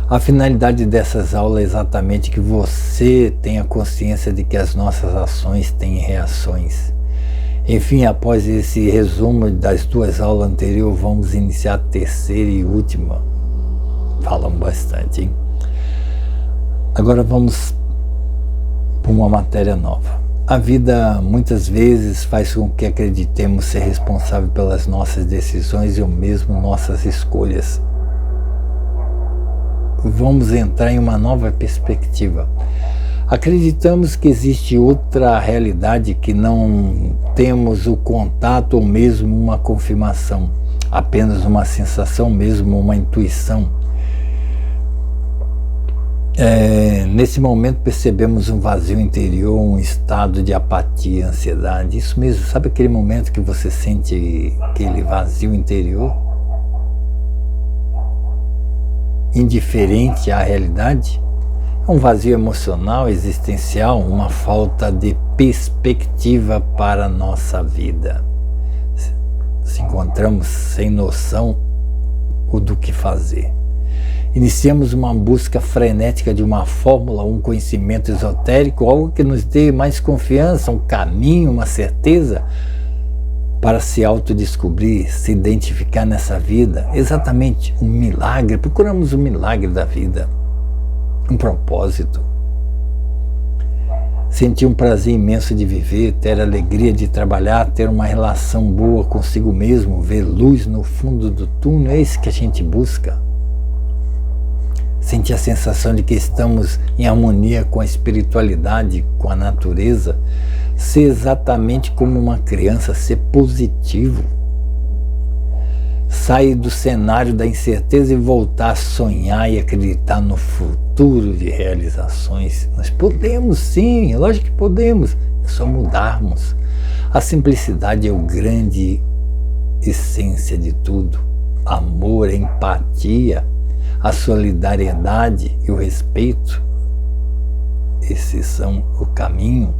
A finalidade dessas aulas é exatamente que você tenha consciência de que as nossas ações têm reações. Enfim, após esse resumo das 2 aulas anteriores, vamos iniciar a terceira e última. Falamos bastante, hein? Agora vamos para uma matéria nova. A vida muitas vezes faz com que acreditemos ser responsável pelas nossas decisões e ou mesmo nossas escolhas. Vamos entrar em uma nova perspectiva. Acreditamos que existe outra realidade que não temos o contato ou mesmo uma confirmação, apenas uma sensação, mesmo uma intuição. Nesse momento percebemos um vazio interior, um estado de apatia, ansiedade. Isso mesmo, sabe aquele momento que você sente aquele vazio interior? Indiferente à realidade? É um vazio emocional, existencial, uma falta de perspectiva para a nossa vida. Se encontramos sem noção do que fazer. Iniciamos uma busca frenética de uma fórmula, um conhecimento esotérico, algo que nos dê mais confiança, um caminho, uma certeza para se autodescobrir, se identificar nessa vida. Exatamente, um milagre. Procuramos o milagre da vida, um propósito. Sentir um prazer imenso de viver, ter alegria de trabalhar, ter uma relação boa consigo mesmo, ver luz no fundo do túnel, é isso que a gente busca. Sentir a sensação de que estamos em harmonia com a espiritualidade, com a natureza, ser exatamente como uma criança, ser positivo. Sair do cenário da incerteza e voltar a sonhar e acreditar no futuro de realizações. Nós podemos sim, é lógico que podemos, é só mudarmos. A simplicidade é o grande essência de tudo. Amor, empatia, a solidariedade e o respeito, esses são o caminho.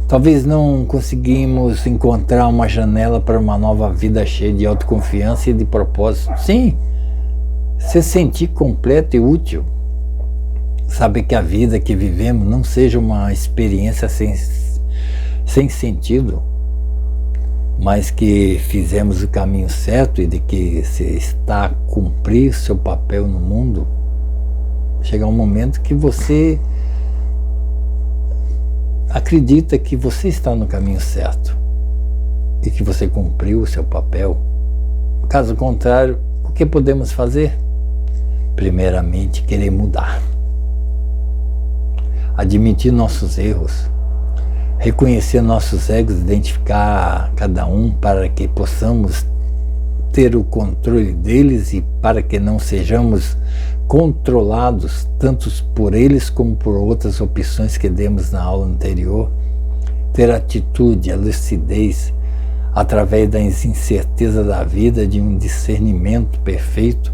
Talvez não conseguimos encontrar uma janela para uma nova vida cheia de autoconfiança e de propósito. Sim, se sentir completo e útil. Saber que a vida que vivemos não seja uma experiência sem sentido, mas que fizemos o caminho certo e de que se está a cumprir seu papel no mundo, chegar um momento que você acredita que você está no caminho certo e que você cumpriu o seu papel. Caso contrário, o que podemos fazer? Primeiramente, querer mudar. Admitir nossos erros, reconhecer nossos egos, identificar cada um para que possamos ter o controle deles e para que não sejamos controlados tanto por eles como por outras opções que demos na aula anterior. Ter a atitude, a lucidez, através da incerteza da vida, de um discernimento perfeito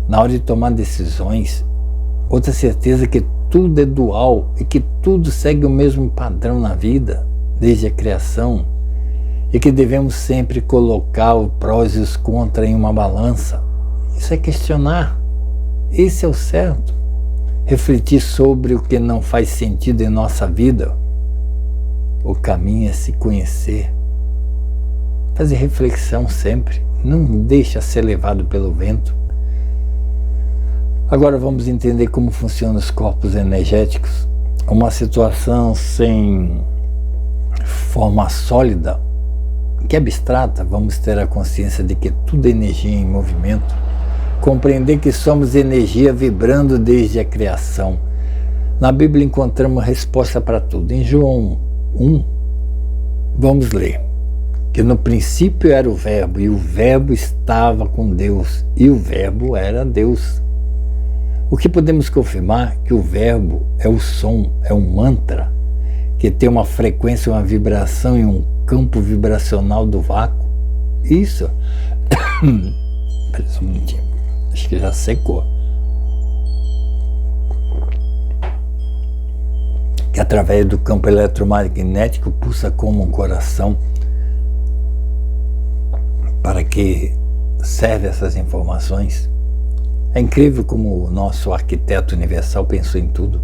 na hora de tomar decisões. Outra certeza que tudo é dual e que tudo segue o mesmo padrão na vida, desde a criação, e que devemos sempre colocar os prós e os contras em uma balança. Isso é questionar. Esse é o certo. Refletir sobre o que não faz sentido em nossa vida. O caminho é se conhecer. Fazer reflexão sempre. Não deixa ser levado pelo vento. Agora vamos entender como funcionam os corpos energéticos. Uma situação sem forma sólida, que é abstrata, vamos ter a consciência de que tudo é energia em movimento. Compreender que somos energia vibrando desde a criação. Na Bíblia encontramos resposta para tudo. Em João 1, vamos ler. Que no princípio era o Verbo, e o Verbo estava com Deus, e o Verbo era Deus. O que podemos confirmar? Que o verbo é o som, é um mantra, que tem uma frequência, uma vibração e um campo vibracional do vácuo. Isso. Espera só um minutinho. Acho que já secou. Que através do campo eletromagnético pulsa como um coração. Para que servem essas informações? É incrível como o nosso arquiteto universal pensou em tudo.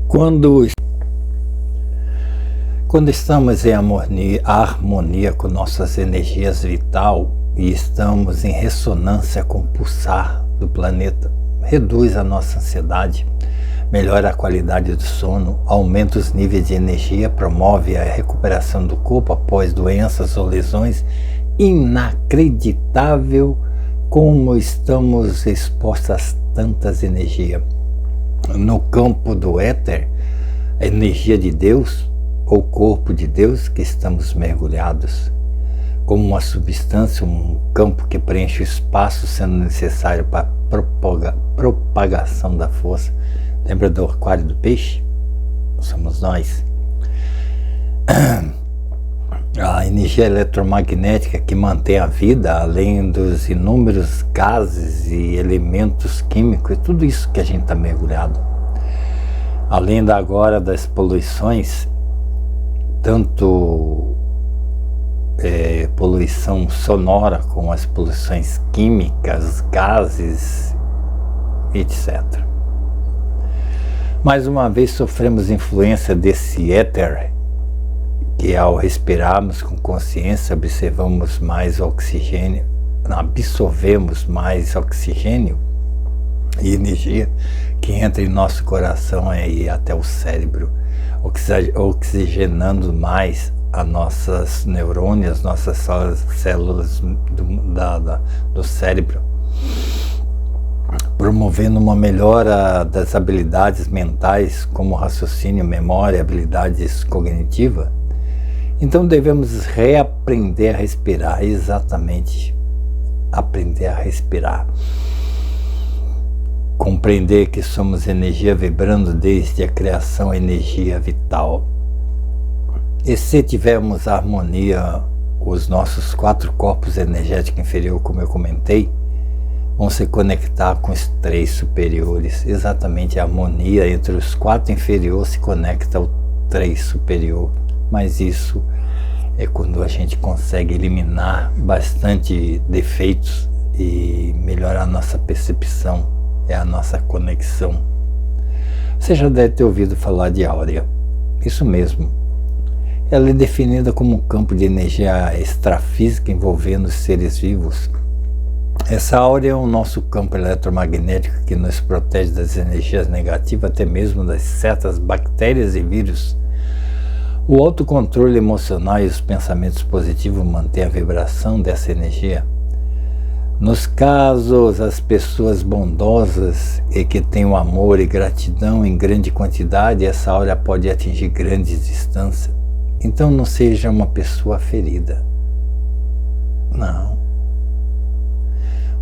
Quando estamos em harmonia com nossas energias vital e estamos em ressonância com o pulsar do planeta, reduz a nossa ansiedade, melhora a qualidade do sono, aumenta os níveis de energia, promove a recuperação do corpo após doenças ou lesões. Inacreditável como estamos expostos a tantas energias. No campo do éter, a energia de Deus, ou corpo de Deus, que estamos mergulhados, como uma substância, um campo que preenche o espaço, sendo necessário para propagação da força. Lembra do aquário do peixe? Somos nós. A energia eletromagnética que mantém a vida, além dos inúmeros gases e elementos químicos, e tudo isso que a gente está mergulhado. Além agora das poluições, tanto poluição sonora como as poluições químicas, gases, etc. Mais uma vez sofremos influência desse éter, que ao respirarmos com consciência absorvemos mais oxigênio e energia que entra em nosso coração e até o cérebro, oxigenando mais as nossas neurônios, nossas células do cérebro, promovendo uma melhora das habilidades mentais como raciocínio, memória, habilidades cognitivas. Então devemos reaprender a respirar, exatamente, aprender a respirar. Compreender que somos energia vibrando desde a criação, energia vital. E se tivermos harmonia, os nossos 4 corpos energéticos inferiores, como eu comentei, vão se conectar com os 3 superiores. Exatamente, a harmonia entre os 4 inferiores se conecta ao 3 superior. Mas isso é quando a gente consegue eliminar bastante defeitos e melhorar a nossa percepção, é a nossa conexão. Você já deve ter ouvido falar de áurea. Isso mesmo. Ela é definida como um campo de energia extrafísica envolvendo os seres vivos. Essa áurea é o nosso campo eletromagnético que nos protege das energias negativas, até mesmo das certas bactérias e vírus. O autocontrole emocional e os pensamentos positivos mantêm a vibração dessa energia. Nos casos, as pessoas bondosas e que têm o amor e gratidão em grande quantidade, essa áurea pode atingir grandes distâncias. Então não seja uma pessoa ferida. Não.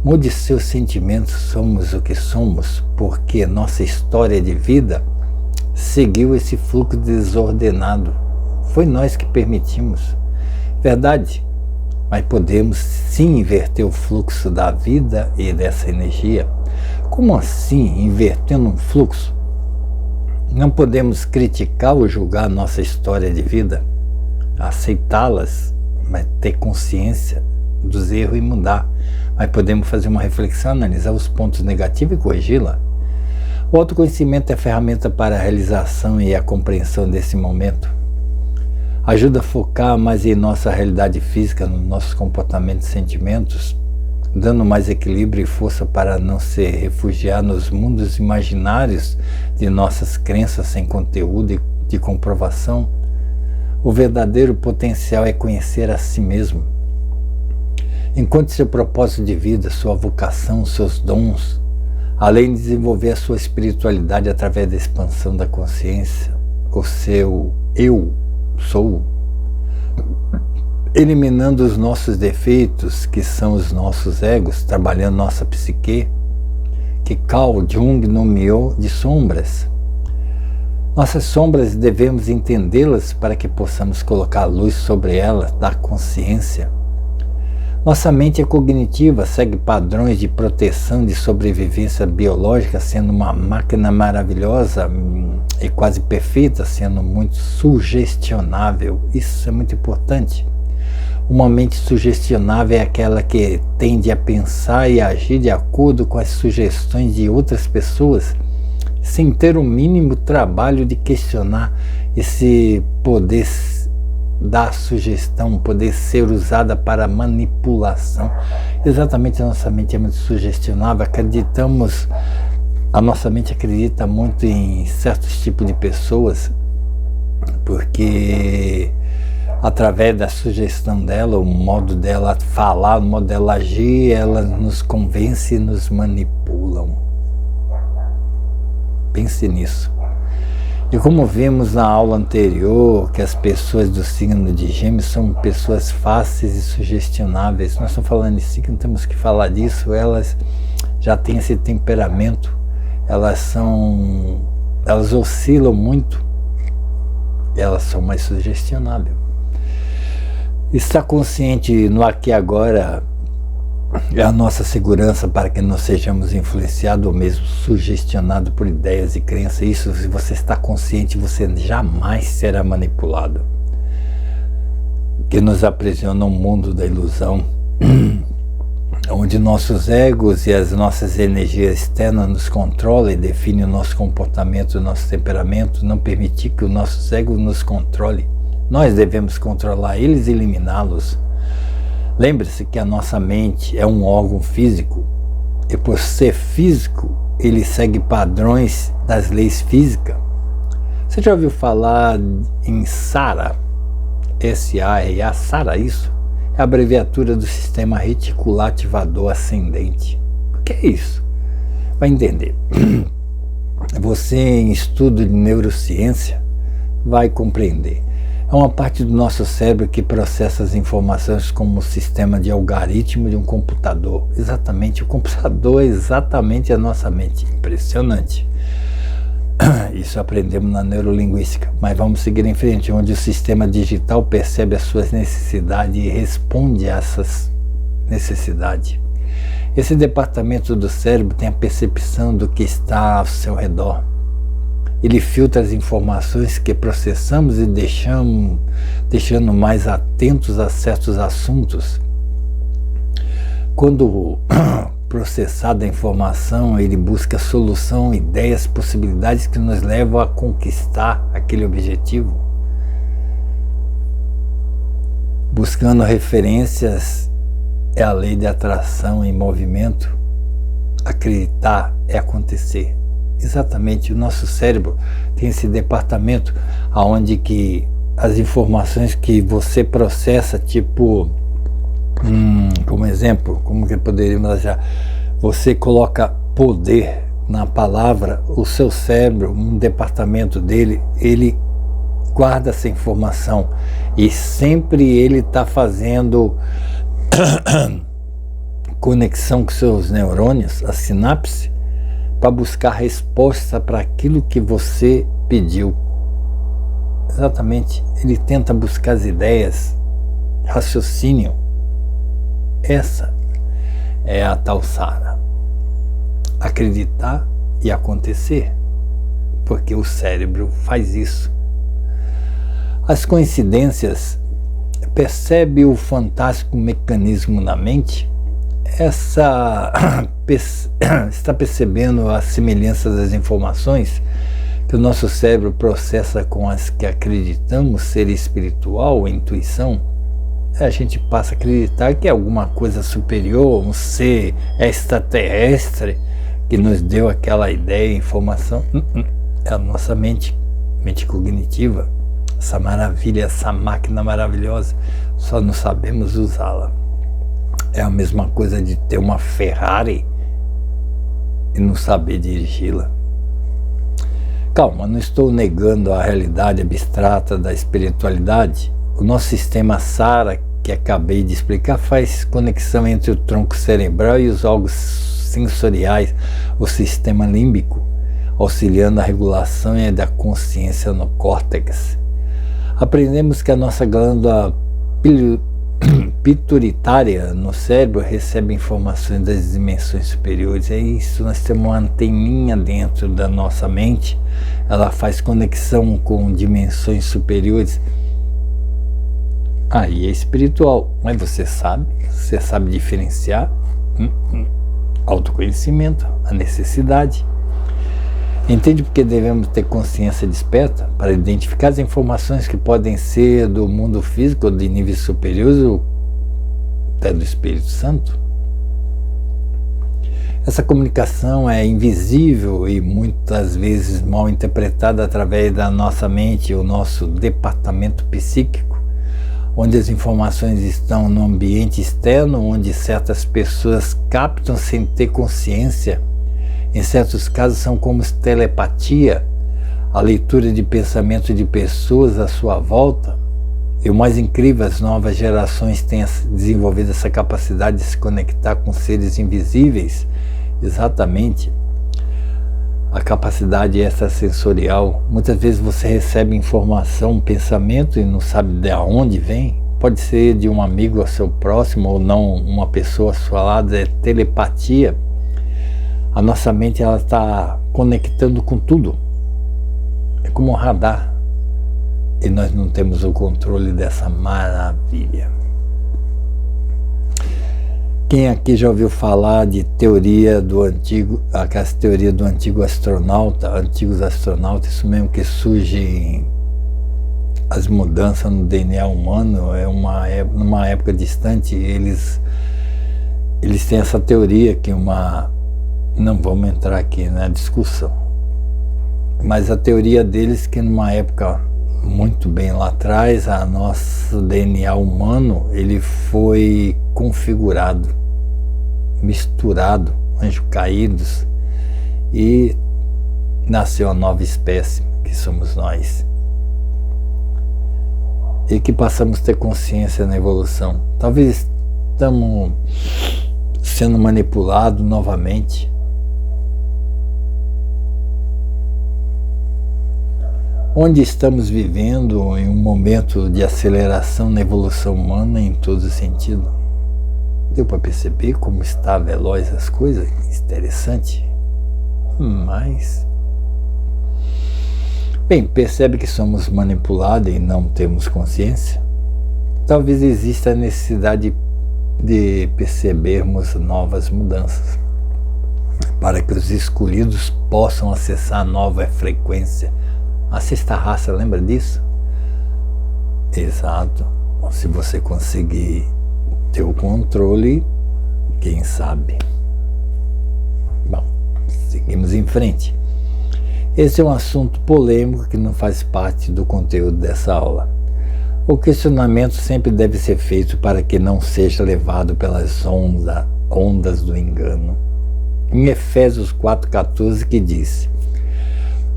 Mude seus sentimentos, somos o que somos, porque nossa história de vida seguiu esse fluxo desordenado. Foi nós que permitimos. Verdade, mas podemos sim inverter o fluxo da vida e dessa energia. Como assim, invertendo um fluxo? Não podemos criticar ou julgar nossa história de vida, aceitá-las, mas ter consciência dos erros e mudar. Mas podemos fazer uma reflexão, analisar os pontos negativos e corrigi-la. O autoconhecimento é ferramenta para a realização e a compreensão desse momento. Ajuda a focar mais em nossa realidade física, nos nossos comportamentos e sentimentos, dando mais equilíbrio e força para não se refugiar nos mundos imaginários de nossas crenças sem conteúdo e de comprovação. O verdadeiro potencial é conhecer a si mesmo. Encontre seu propósito de vida, sua vocação, seus dons, além de desenvolver a sua espiritualidade através da expansão da consciência, o seu eu sou, eliminando os nossos defeitos, que são os nossos egos, trabalhando nossa psique, que Carl Jung nomeou de sombras. Nossas sombras devemos entendê-las para que possamos colocar luz sobre elas, dar consciência. Nossa mente é cognitiva, segue padrões de proteção, de sobrevivência biológica, sendo uma máquina maravilhosa e quase perfeita, sendo muito sugestionável. Isso é muito importante. Uma mente sugestionável é aquela que tende a pensar e agir de acordo com as sugestões de outras pessoas, sem ter o mínimo trabalho de questionar esse poder da sugestão, poder ser usada para manipulação. Exatamente, a nossa mente é muito sugestionável, a nossa mente acredita muito em certos tipos de pessoas, porque através da sugestão dela, o modo dela falar, o modo dela agir, ela nos convence e nos manipulam. Pense nisso. E como vimos na aula anterior, que as pessoas do signo de Gêmeos são pessoas fáceis e sugestionáveis. Nós estamos falando de signo, temos que falar disso. Elas já têm esse temperamento, elas oscilam muito, elas são mais sugestionáveis. Estar consciente no aqui e agora é a nossa segurança para que não sejamos influenciados ou mesmo sugestionados por ideias e crenças. Isso, se você está consciente, você jamais será manipulado. Que nos aprisiona um mundo da ilusão, onde nossos egos e as nossas energias externas nos controlam e definem o nosso comportamento, o nosso temperamento. Não permitir que os nossos egos nos controlem. Nós devemos controlar eles e eliminá-los. Lembre-se que a nossa mente é um órgão físico e, por ser físico, ele segue padrões das leis físicas. Você já ouviu falar em SARA? S-A-R-A, SARA, isso? É a abreviatura do Sistema Reticular Ativador Ascendente. O que é isso? Vai entender. Você, em estudo de neurociência, vai compreender. É uma parte do nosso cérebro que processa as informações como um sistema de algoritmo de um computador. Exatamente, o computador é exatamente a nossa mente. Impressionante. Isso aprendemos na neurolinguística. Mas vamos seguir em frente, onde o sistema digital percebe as suas necessidades e responde a essas necessidades. Esse departamento do cérebro tem a percepção do que está ao seu redor. Ele filtra as informações que processamos e deixando mais atentos a certos assuntos. Quando processada a informação, ele busca solução, ideias, possibilidades que nos levam a conquistar aquele objetivo. Buscando referências é a lei de atração em movimento. Acreditar é acontecer. Exatamente, o nosso cérebro tem esse departamento onde que as informações que você processa, tipo, como exemplo, como que poderíamos achar, você coloca poder na palavra, o seu cérebro, um departamento dele, ele guarda essa informação e sempre ele está fazendo conexão com seus neurônios, a sinapse, para buscar resposta para aquilo que você pediu. Exatamente, ele tenta buscar as ideias, raciocínio. Essa é a tal SARA. Acreditar e acontecer, porque o cérebro faz isso. As coincidências, percebe o fantástico mecanismo na mente? Está percebendo a semelhança das informações que o nosso cérebro processa com as que acreditamos ser espiritual, intuição? A gente passa a acreditar que é alguma coisa superior, um ser extraterrestre que nos deu aquela ideia, informação. É a nossa mente cognitiva, essa maravilha, essa máquina maravilhosa, só não sabemos usá-la. É a mesma coisa de ter uma Ferrari e não saber dirigi-la. Calma, não estou negando a realidade abstrata da espiritualidade. O nosso sistema SARA, que acabei de explicar, faz conexão entre o tronco cerebral e os órgãos sensoriais, o sistema límbico, auxiliando a regulação da consciência no córtex. Aprendemos que a nossa glândula pituitária no cérebro recebe informações das dimensões superiores. É isso, nós temos uma anteninha dentro da nossa mente, ela faz conexão com dimensões superiores. Aí é espiritual, mas você sabe diferenciar? Autoconhecimento, a necessidade. Entende porque devemos ter consciência desperta para identificar as informações que podem ser do mundo físico ou de níveis superiores ou até do Espírito Santo? Essa comunicação é invisível e muitas vezes mal interpretada através da nossa mente, o nosso departamento psíquico, onde as informações estão no ambiente externo, onde certas pessoas captam sem ter consciência. Em certos casos são como telepatia, a leitura de pensamento de pessoas à sua volta. E o mais incrível, as novas gerações têm desenvolvido essa capacidade de se conectar com seres invisíveis exatamente a capacidade extrasensorial. Muitas vezes você recebe informação, um pensamento e não sabe de onde vem. Pode ser de um amigo ao seu próximo ou não, uma pessoa ao seu lado, é telepatia. A nossa mente está conectando com tudo. É como um radar. E nós não temos o controle dessa maravilha. Quem aqui já ouviu falar de teoria do antigo, aquela teoria do antigo astronauta, antigos astronautas, isso mesmo que surgem as mudanças no DNA humano, numa época distante, eles têm essa teoria que não vamos entrar aqui na discussão, mas a teoria deles que numa época muito bem lá atrás, a nosso DNA humano, ele foi configurado, misturado, anjos caídos, e nasceu a nova espécie, que somos nós. E que passamos a ter consciência na evolução. Talvez estamos sendo manipulados novamente. Onde estamos vivendo em um momento de aceleração na evolução humana em todos os sentidos. Deu para perceber como está veloz as coisas? Interessante. Mas... bem, percebe que somos manipulados e não temos consciência? Talvez exista a necessidade de percebermos novas mudanças, para que os escolhidos possam acessar a nova frequência. A sexta raça, lembra disso? Exato. Se você conseguir ter o controle, quem sabe? Bom, seguimos em frente. Esse é um assunto polêmico que não faz parte do conteúdo dessa aula. O questionamento sempre deve ser feito para que não seja levado pelas ondas do engano. Em Efésios 4,14 que diz: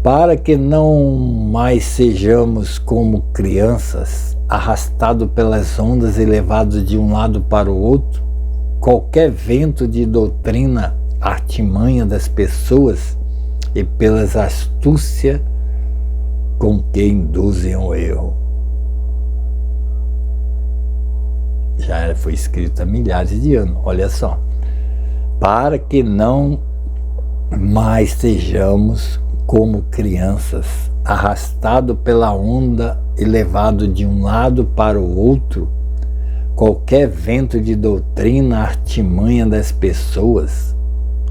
para que não mais sejamos como crianças, arrastados pelas ondas e levados de um lado para o outro, qualquer vento de doutrina, artimanha das pessoas e pelas astúcias com que induzem o erro. Já foi escrito há milhares de anos, olha só. Para que não mais sejamos como crianças, arrastado pela onda e levado de um lado para o outro, qualquer vento de doutrina, artimanha das pessoas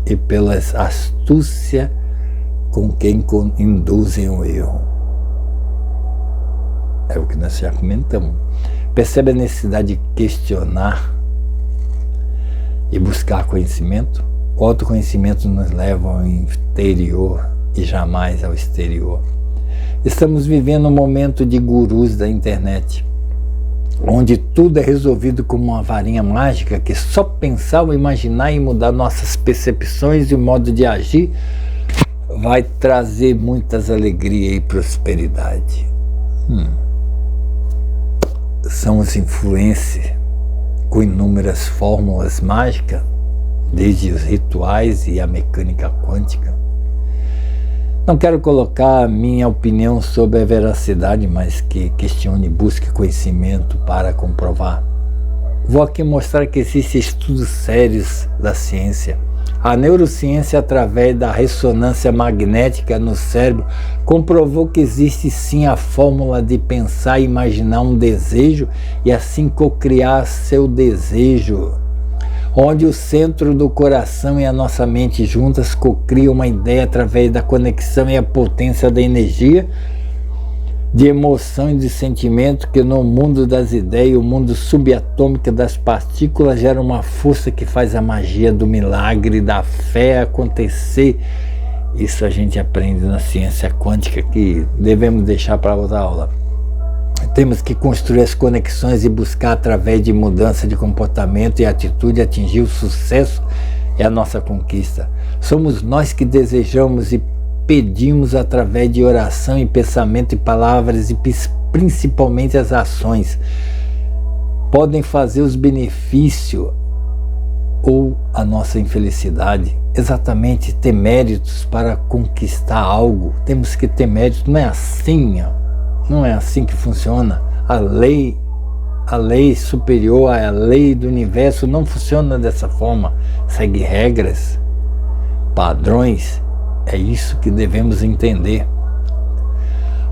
e pelas astúcias com quem induzem o erro. É o que nós já comentamos. Percebe a necessidade de questionar e buscar conhecimento? O autoconhecimento nos leva ao interior e jamais ao exterior. Estamos vivendo um momento de gurus da internet, onde tudo é resolvido com uma varinha mágica que só pensar ou imaginar e mudar nossas percepções e o modo de agir vai trazer muitas alegrias e prosperidade. São os influencers com inúmeras fórmulas mágicas, desde os rituais e a mecânica quântica. Não quero colocar a minha opinião sobre a veracidade, mas que questione e busque conhecimento para comprovar. Vou aqui mostrar que existem estudos sérios da ciência. A neurociência, através da ressonância magnética no cérebro, comprovou que existe sim a fórmula de pensar e imaginar um desejo e assim cocriar seu desejo, onde o centro do coração e a nossa mente juntas cocriam uma ideia através da conexão e a potência da energia, de emoção e de sentimento, que no mundo das ideias, o mundo subatômico das partículas, gera uma força que faz a magia do milagre, da fé acontecer. Isso a gente aprende na ciência quântica, que devemos deixar para outra aula. Temos que construir as conexões e buscar, através de mudança de comportamento e atitude, atingir o sucesso e a nossa conquista. Somos nós que desejamos e pedimos, através de oração e pensamento e palavras, e principalmente as ações, podem fazer os benefícios ou a nossa infelicidade. Exatamente, ter méritos para conquistar algo. Temos que ter méritos. Não é assim que funciona. A lei superior, a lei do universo não funciona dessa forma. Segue regras, padrões. É isso que devemos entender.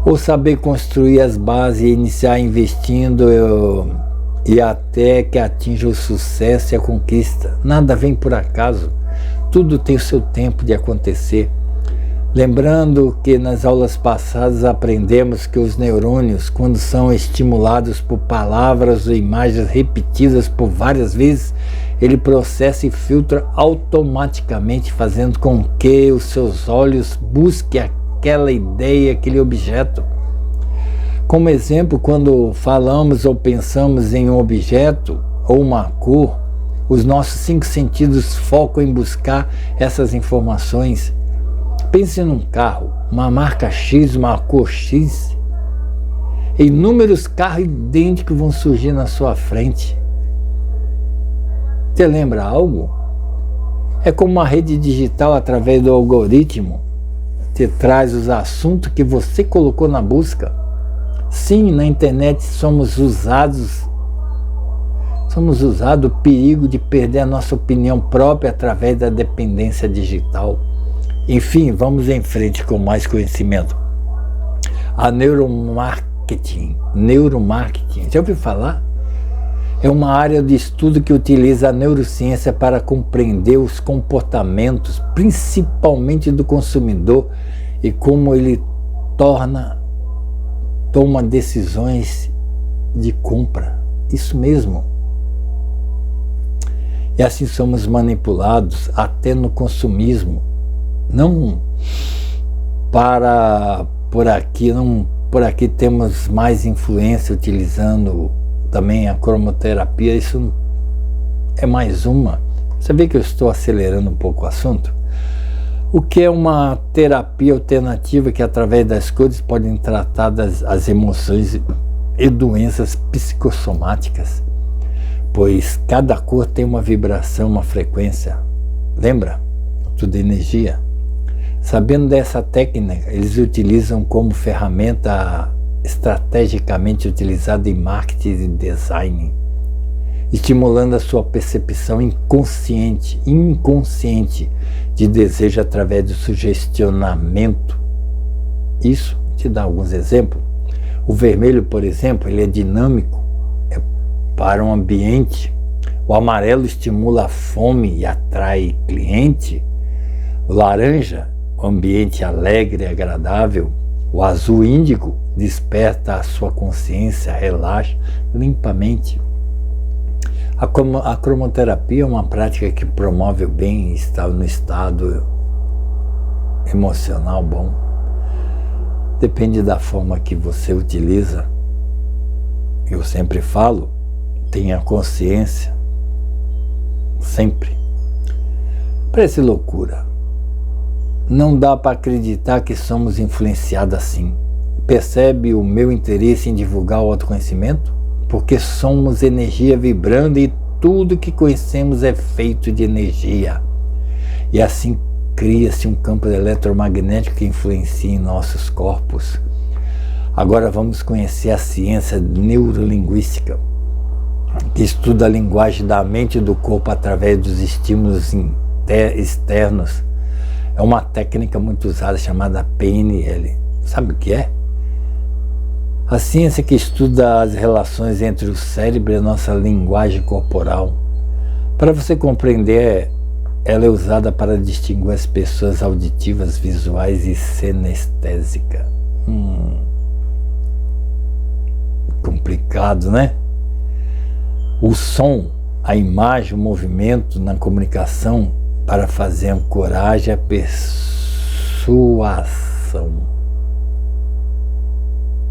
Ou saber construir as bases e iniciar investindo e até que atinja o sucesso e a conquista. Nada vem por acaso. Tudo tem o seu tempo de acontecer. Lembrando que nas aulas passadas aprendemos que os neurônios, quando são estimulados por palavras ou imagens repetidas por várias vezes, ele processa e filtra automaticamente, fazendo com que os seus olhos busquem aquela ideia, aquele objeto. Como exemplo, quando falamos ou pensamos em um objeto ou uma cor, os nossos 5 sentidos focam em buscar essas informações. Pense num carro, uma marca X, uma cor X. Inúmeros carros idênticos vão surgir na sua frente. Você lembra algo? É como uma rede digital através do algoritmo. Te traz os assuntos que você colocou na busca. Sim, na internet somos usados o perigo de perder a nossa opinião própria através da dependência digital. Enfim, vamos em frente com mais conhecimento. A neuromarketing, já ouviu falar? É uma área de estudo que utiliza a neurociência para compreender os comportamentos, principalmente do consumidor, e como ele toma decisões de compra. Isso mesmo. E assim somos manipulados até no consumismo. Não por aqui temos mais influência utilizando também a cromoterapia. Isso é mais uma. Você vê que eu estou acelerando um pouco o assunto? O que é uma terapia alternativa que através das cores podem tratar as emoções e doenças psicossomáticas, pois cada cor tem uma vibração, uma frequência. Lembra? Tudo é energia. Sabendo dessa técnica, eles utilizam como ferramenta estrategicamente utilizada em marketing e design, estimulando a sua percepção inconsciente de desejo através do sugestionamento. Isso te dá alguns exemplos. O vermelho, por exemplo, ele é dinâmico, é para um ambiente. O amarelo estimula a fome e atrai cliente. O laranja, o ambiente alegre e agradável. O azul índigo desperta a sua consciência, relaxa limpamente. A cromoterapia é uma prática que promove o bem-estar no estado emocional bom. Depende da forma que você utiliza. Eu sempre falo, tenha consciência, sempre. Parece loucura. Não dá para acreditar que somos influenciados assim. Percebe o meu interesse em divulgar o autoconhecimento? Porque somos energia vibrando e tudo que conhecemos é feito de energia. E assim cria-se um campo eletromagnético que influencia em nossos corpos. Agora vamos conhecer a ciência neurolinguística, que estuda a linguagem da mente e do corpo através dos estímulos externos. É uma técnica muito usada chamada PNL. Sabe o que é? A ciência que estuda as relações entre o cérebro e a nossa linguagem corporal. Para você compreender, ela é usada para distinguir as pessoas auditivas, visuais e sinestésicas. Complicado, né? O som, a imagem, o movimento na comunicação para fazer ancoragem à persuasão.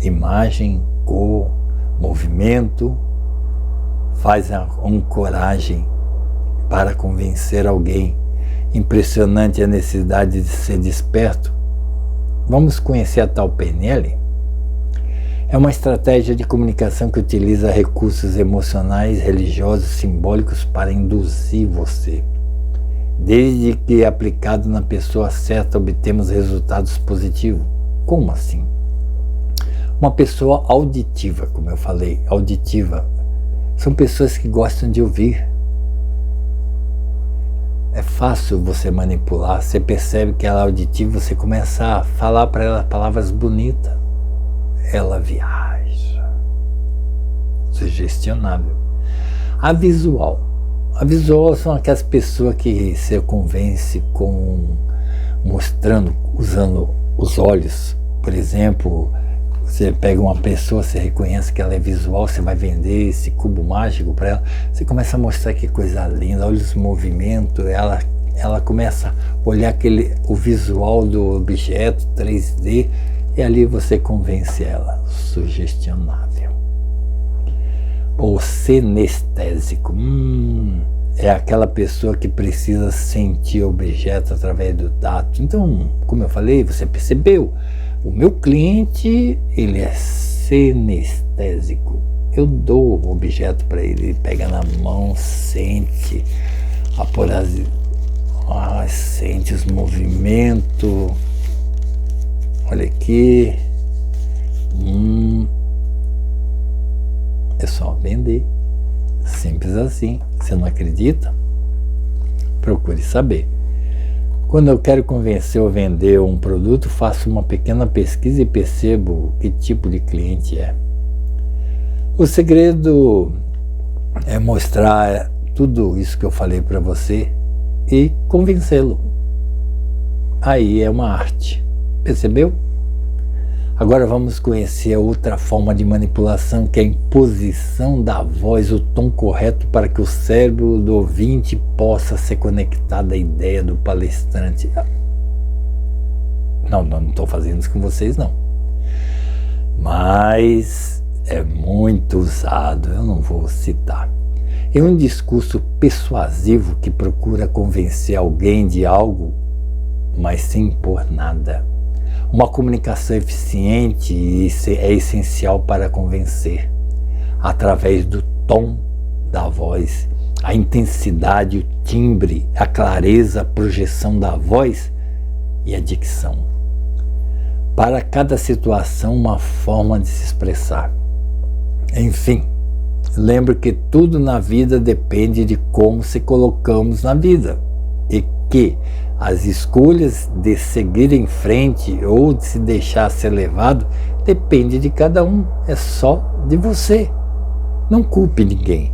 Imagem, cor, movimento, faz a ancoragem para convencer alguém. Impressionante a necessidade de ser desperto. Vamos conhecer a tal PNL? É uma estratégia de comunicação que utiliza recursos emocionais, religiosos, simbólicos para induzir você. Desde que aplicado na pessoa certa, obtemos resultados positivos. Como assim? Uma pessoa auditiva, como eu falei, auditiva, são pessoas que gostam de ouvir. É fácil você manipular, você percebe que ela é auditiva, você começa a falar para ela palavras bonitas. Ela viaja. Sugestionável. A visual são aquelas pessoas que você convence mostrando, usando os olhos. Por exemplo, você pega uma pessoa, você reconhece que ela é visual, você vai vender esse cubo mágico para ela, você começa a mostrar que coisa linda, olha os movimentos, ela começa a olhar o visual do objeto 3D, e ali você convence ela. Sugestionável. Ou senestésico. É aquela pessoa que precisa sentir o objeto através do tato. Então, como eu falei, você percebeu, o meu cliente, ele é senestésico. Eu dou o objeto para ele pega na mão, sente, sente os movimentos. Olha aqui. É só vender. Simples assim. Você não acredita? Procure saber. Quando eu quero convencer ou vender um produto, faço uma pequena pesquisa e percebo que tipo de cliente é. O segredo é mostrar tudo isso que eu falei para você e convencê-lo. Aí é uma arte. Percebeu? Agora vamos conhecer a outra forma de manipulação, que é a imposição da voz, o tom correto para que o cérebro do ouvinte possa se conectar à ideia do palestrante. Não estou fazendo isso com vocês, não. Mas é muito usado, eu não vou citar. É um discurso persuasivo que procura convencer alguém de algo, mas sem impor nada. Uma comunicação eficiente é essencial para convencer, através do tom da voz, a intensidade, o timbre, a clareza, a projeção da voz e a dicção. Para cada situação, uma forma de se expressar. Enfim, lembre que tudo na vida depende de como se colocamos na vida e que as escolhas de seguir em frente ou de se deixar ser levado depende de cada um, é só de você. Não culpe ninguém.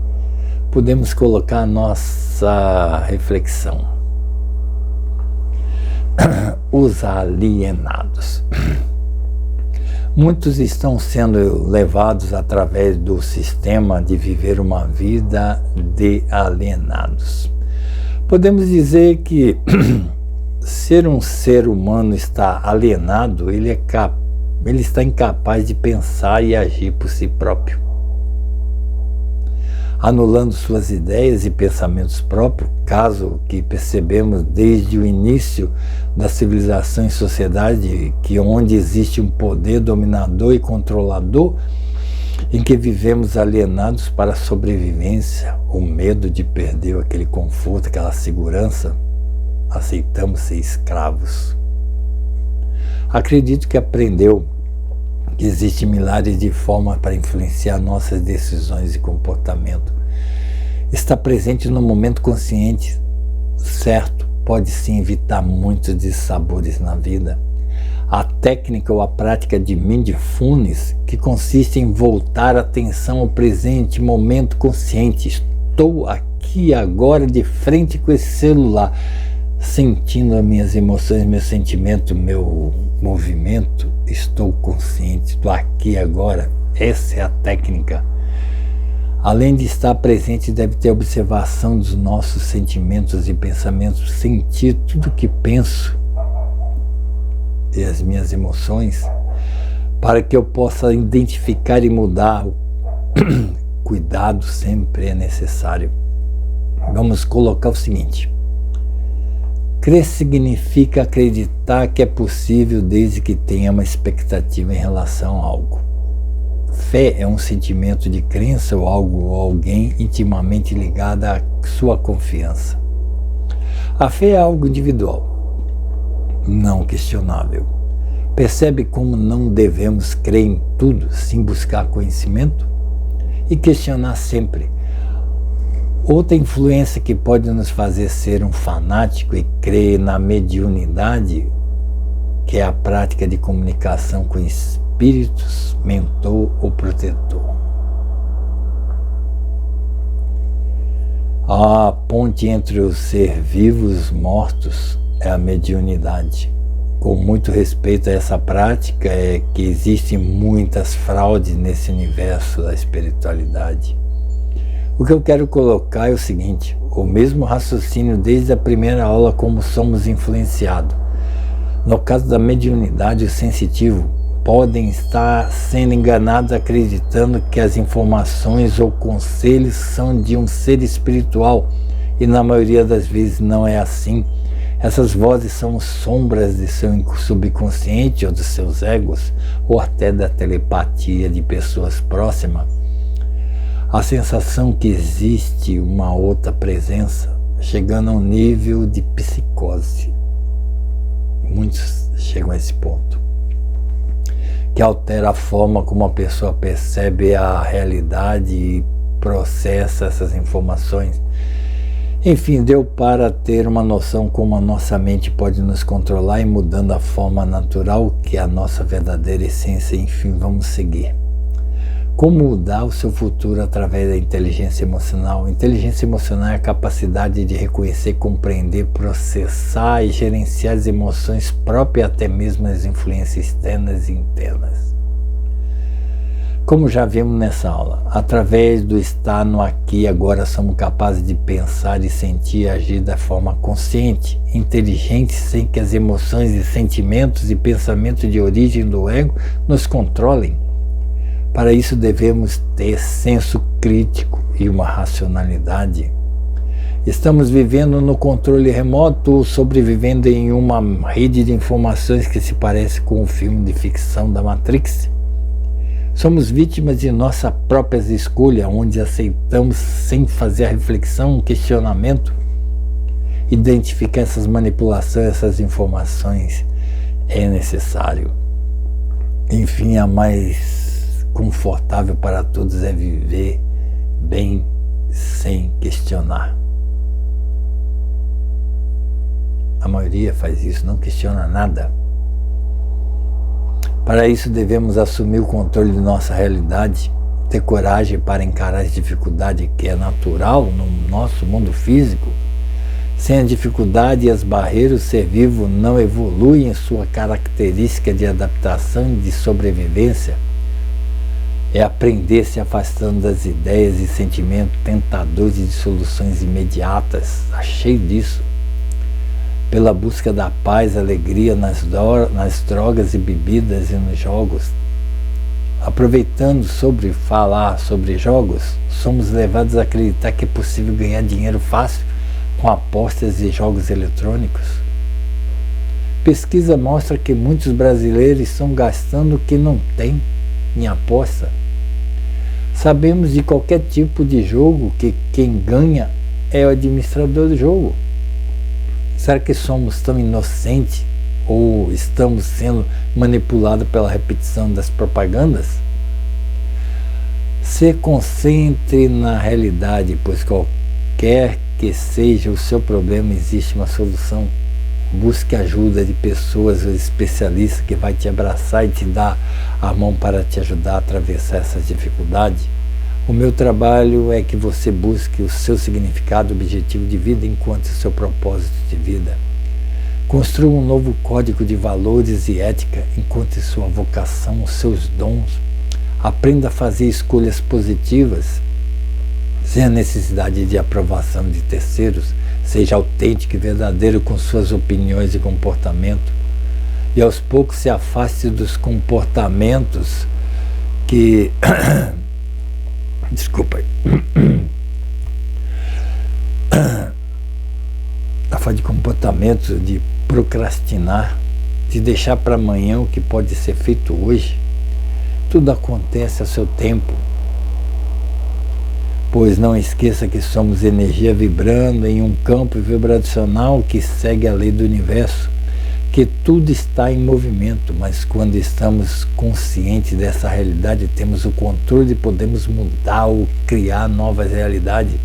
Podemos colocar a nossa reflexão. Os alienados. Muitos estão sendo levados através do sistema de viver uma vida de alienados. Podemos dizer que ser um ser humano está alienado, ele está incapaz de pensar e agir por si próprio. Anulando suas ideias e pensamentos próprios, caso que percebemos desde o início da civilização e sociedade, que onde existe um poder dominador e controlador, em que vivemos alienados para a sobrevivência, o medo de perder aquele conforto, aquela segurança, aceitamos ser escravos. Acredito que aprendeu que existem milhares de formas para influenciar nossas decisões e comportamento. Está presente no momento consciente, certo, pode sim evitar muitos dissabores na vida. A técnica ou a prática de mindfulness, que consiste em voltar a atenção ao presente momento consciente. Estou aqui agora de frente com esse celular, sentindo as minhas emoções, meu sentimento, meu movimento. Estou consciente, estou aqui agora. Essa é a técnica. Além de estar presente, deve ter observação dos nossos sentimentos e pensamentos, sentir tudo que penso e as minhas emoções, para que eu possa identificar e mudar. Cuidado sempre é necessário. Vamos colocar o seguinte: crer significa acreditar que é possível desde que tenha uma expectativa em relação a algo. fé é um sentimento de crença ou algo ou alguém intimamente ligado à sua confiança. A fé é algo individual, não questionável. Percebe como não devemos crer em tudo sem buscar conhecimento e questionar sempre. Outra influência que pode nos fazer ser um fanático e crer na mediunidade, que é a prática de comunicação com espíritos, mentor ou protetor. A ponte entre os ser vivos e os mortos é a mediunidade. Com muito respeito a essa prática, é que existem muitas fraudes nesse universo da espiritualidade. O que eu quero colocar é o seguinte: o mesmo raciocínio desde a primeira aula, como somos influenciados. No caso da mediunidade, o sensitivo podem estar sendo enganados acreditando que as informações ou conselhos são de um ser espiritual, e na maioria das vezes não é assim. Essas vozes são sombras de seu subconsciente ou dos seus egos, ou até da telepatia de pessoas próximas. A sensação que existe uma outra presença, chegando a um nível de psicose. Muitos chegam a esse ponto, que altera a forma como a pessoa percebe a realidade e processa essas informações. Enfim, deu para ter uma noção como a nossa mente pode nos controlar e mudando a forma natural que é a nossa verdadeira essência. Enfim, vamos seguir. Como mudar o seu futuro através da inteligência emocional? Inteligência emocional é a capacidade de reconhecer, compreender, processar e gerenciar as emoções próprias, até mesmo as influências externas e internas. Como já vimos nessa aula, através do estar no aqui e agora somos capazes de pensar e sentir e agir da forma consciente, inteligente, sem que as emoções e sentimentos e pensamentos de origem do ego nos controlem. Para isso devemos ter senso crítico e uma racionalidade. Estamos vivendo no controle remoto ou sobrevivendo em uma rede de informações que se parece com o filme de ficção da Matrix. Somos vítimas de nossa própria escolha, onde aceitamos sem fazer a reflexão, um questionamento. Identificar essas manipulações, essas informações é necessário. Enfim, a mais confortável para todos é viver bem sem questionar. A maioria faz isso, não questiona nada. Para isso devemos assumir o controle de nossa realidade, ter coragem para encarar as dificuldades que é natural no nosso mundo físico. Sem a dificuldade e as barreiras, o ser vivo não evolui em sua característica de adaptação e de sobrevivência. É aprender se afastando das ideias e sentimentos tentadores de soluções imediatas. Está cheio disso. Pela busca da paz, alegria nas drogas e bebidas e nos jogos. Aproveitando sobre falar sobre jogos, somos levados a acreditar que é possível ganhar dinheiro fácil com apostas e jogos eletrônicos. Pesquisa mostra que muitos brasileiros estão gastando o que não têm em aposta. Sabemos de qualquer tipo de jogo que quem ganha é o administrador do jogo. Será que somos tão inocentes ou estamos sendo manipulados pela repetição das propagandas? Se concentre na realidade, pois qualquer que seja o seu problema, existe uma solução. Busque ajuda de pessoas ou especialistas que vai te abraçar e te dar a mão para te ajudar a atravessar essas dificuldades. O meu trabalho é que você busque o seu significado, objetivo de vida enquanto seu propósito de vida. Construa um novo código de valores e ética enquanto sua vocação, os seus dons. Aprenda a fazer escolhas positivas sem a necessidade de aprovação de terceiros. Seja autêntico e verdadeiro com suas opiniões e comportamento. E aos poucos se afaste dos comportamentos que... Desculpa aí. A falta de comportamento, de procrastinar, de deixar para amanhã o que pode ser feito hoje. Tudo acontece a seu tempo. Pois não esqueça que somos energia vibrando em um campo vibracional que segue a lei do universo, que tudo está em movimento, mas quando estamos conscientes dessa realidade, temos o controle e podemos mudar ou criar novas realidades.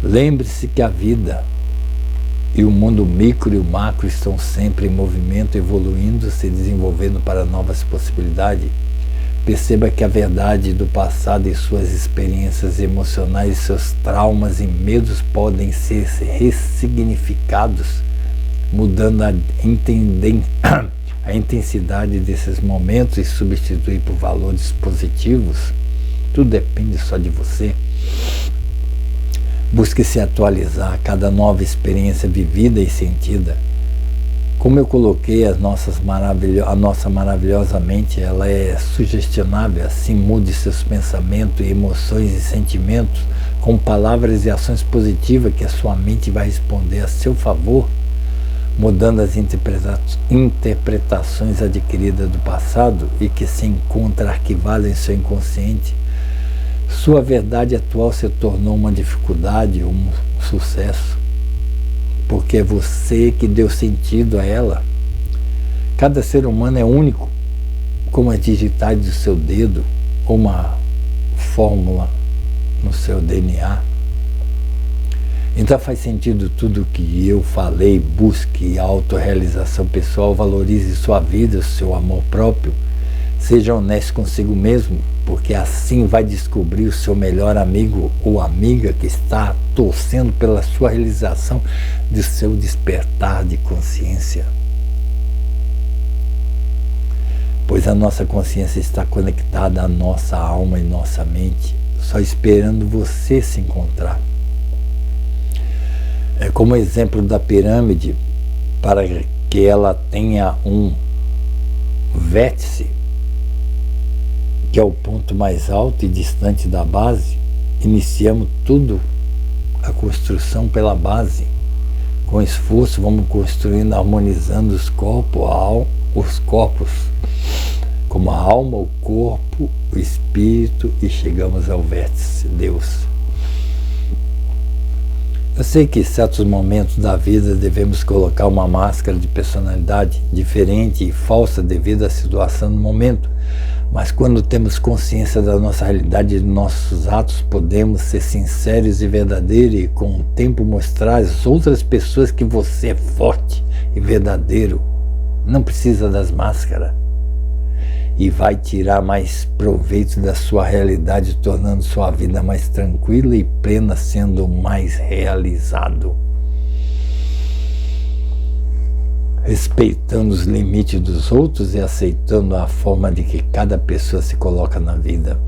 Lembre-se que a vida e o mundo micro e o macro estão sempre em movimento, evoluindo, se desenvolvendo para novas possibilidades. Perceba que a verdade do passado e suas experiências emocionais, seus traumas e medos podem ser ressignificados, mudando a intensidade desses momentos e substituir por valores positivos. Tudo depende só de você. Busque se atualizar a cada nova experiência vivida e sentida. Como eu coloquei, a nossa maravilhosa mente, ela é sugestionável, assim mude seus pensamentos, emoções e sentimentos com palavras e ações positivas que a sua mente vai responder a seu favor, mudando as interpretações adquiridas do passado e que se encontra arquivada em seu inconsciente. Sua verdade atual se tornou uma dificuldade ou um sucesso, porque é você que deu sentido a ela. Cada ser humano é único, como as digitais do seu dedo, ou uma fórmula no seu DNA. Então faz sentido tudo o que eu falei. Busque a autorrealização pessoal, valorize sua vida, o seu amor próprio. Seja honesto consigo mesmo, porque assim vai descobrir o seu melhor amigo ou amiga que está torcendo pela sua realização do seu despertar de consciência. Pois a nossa consciência está conectada à nossa alma e nossa mente, só esperando você se encontrar. É como o exemplo da pirâmide, para que ela tenha um vértice, que é o ponto mais alto e distante da base, iniciamos tudo a construção pela base. Com esforço vamos construindo, harmonizando os corpos, como a alma, o corpo, o espírito, e chegamos ao vértice, Deus. Eu sei que em certos momentos da vida devemos colocar uma máscara de personalidade diferente e falsa devido à situação do momento, mas quando temos consciência da nossa realidade e dos nossos atos, podemos ser sinceros e verdadeiros e com o tempo mostrar às outras pessoas que você é forte e verdadeiro. Não precisa das máscaras. E vai tirar mais proveito da sua realidade, tornando sua vida mais tranquila e plena, sendo mais realizado. Respeitando os limites dos outros e aceitando a forma de que cada pessoa se coloca na vida.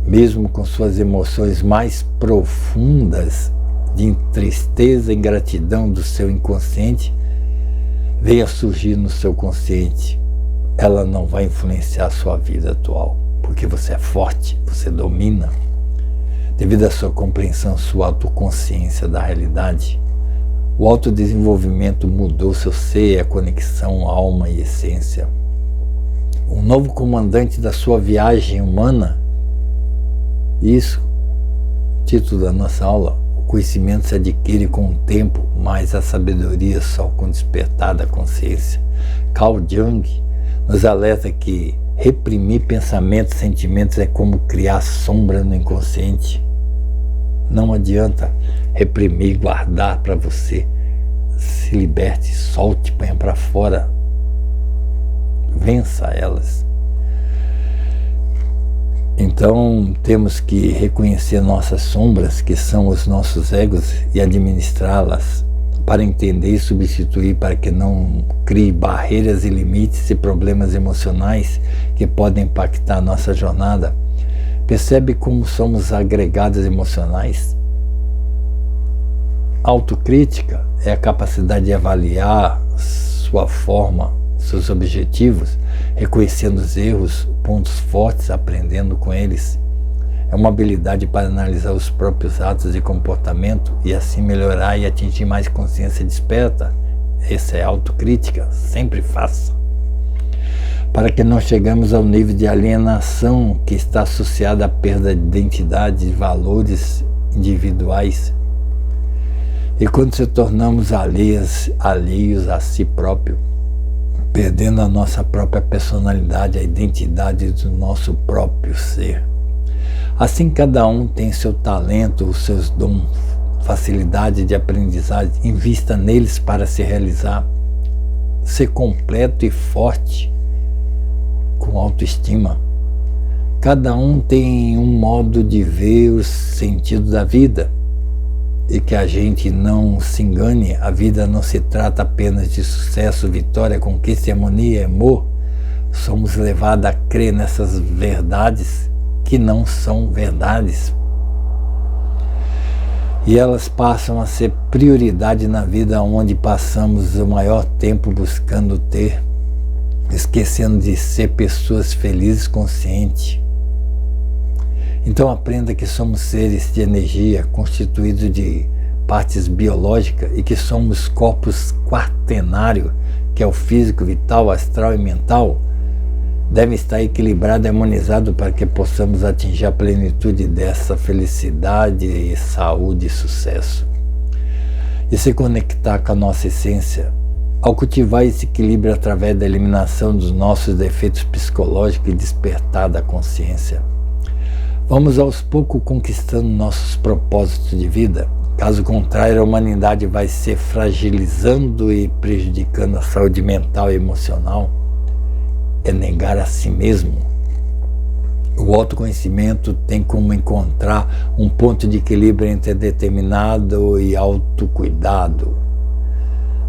Mesmo com suas emoções mais profundas de tristeza e ingratidão do seu inconsciente, venha surgir no seu consciente. Ela não vai influenciar a sua vida atual, porque você é forte, você domina, devido à sua compreensão, sua autoconsciência da realidade. O autodesenvolvimento mudou seu ser, a conexão alma e essência. Um novo comandante da sua viagem humana. Isso, título da nossa aula. O conhecimento se adquire com o tempo, mas a sabedoria só com o despertar da consciência. Carl Jung nos alerta que reprimir pensamentos e sentimentos é como criar sombra no inconsciente. Não adianta reprimir, guardar para você. Se liberte, solte, ponha para fora. Vença elas. Então temos que reconhecer nossas sombras, que são os nossos egos, e administrá-las para entender e substituir, para que não crie barreiras e limites e problemas emocionais que podem impactar a nossa jornada. Percebe como somos agregados emocionais? Autocrítica é a capacidade de avaliar sua forma, seus objetivos, reconhecendo os erros, pontos fortes, aprendendo com eles. É uma habilidade para analisar os próprios atos e comportamento e assim melhorar e atingir mais consciência desperta. Essa é a autocrítica, sempre faça. para que não chegamos ao nível de alienação que está associado à perda de identidade e valores individuais. E quando se tornamos alheios a si próprio, perdendo a nossa própria personalidade, a identidade do nosso próprio ser. Assim, cada um tem seu talento, os seus dons, facilidade de aprendizagem, invista neles para se realizar, ser completo e forte, com autoestima. Cada um tem um modo de ver o sentido da vida. E que a gente não se engane, a vida não se trata apenas de sucesso, vitória, conquista, harmonia, amor. Somos levados a crer nessas verdades que não são verdades. E elas passam a ser prioridade na vida onde passamos o maior tempo buscando ter, esquecendo de ser pessoas felizes, conscientes. Então aprenda que somos seres de energia constituídos de partes biológicas e que somos corpos quaternários, que é o físico, vital, astral e mental, devem estar equilibrados e harmonizados para que possamos atingir a plenitude dessa felicidade, saúde e sucesso. E se conectar com a nossa essência, ao cultivar esse equilíbrio através da eliminação dos nossos defeitos psicológicos e despertar da consciência. Vamos aos poucos conquistando nossos propósitos de vida. Caso contrário, a humanidade vai se fragilizando e prejudicando a saúde mental e emocional. É negar a si mesmo. O autoconhecimento tem como encontrar um ponto de equilíbrio entre determinado e autocuidado.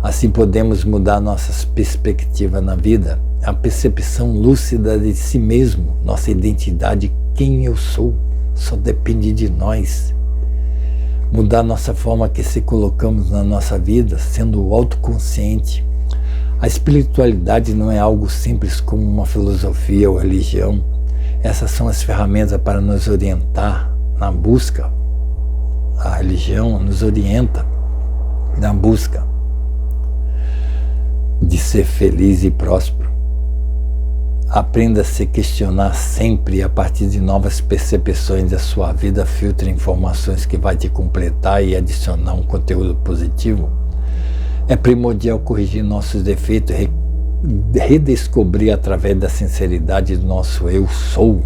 Assim podemos mudar nossas perspectivas na vida, a percepção lúcida de si mesmo, nossa identidade. Quem eu sou só depende de nós. Mudar nossa forma que se colocamos na nossa vida, sendo autoconsciente. A espiritualidade não é algo simples como uma filosofia ou religião. Essas são as ferramentas para nos orientar na busca. A religião nos orienta na busca de ser feliz e próspero. Aprenda a se questionar sempre e a partir de novas percepções da sua vida, filtre informações que vai te completar e adicionar um conteúdo positivo. É primordial corrigir nossos defeitos, redescobrir através da sinceridade do nosso eu sou.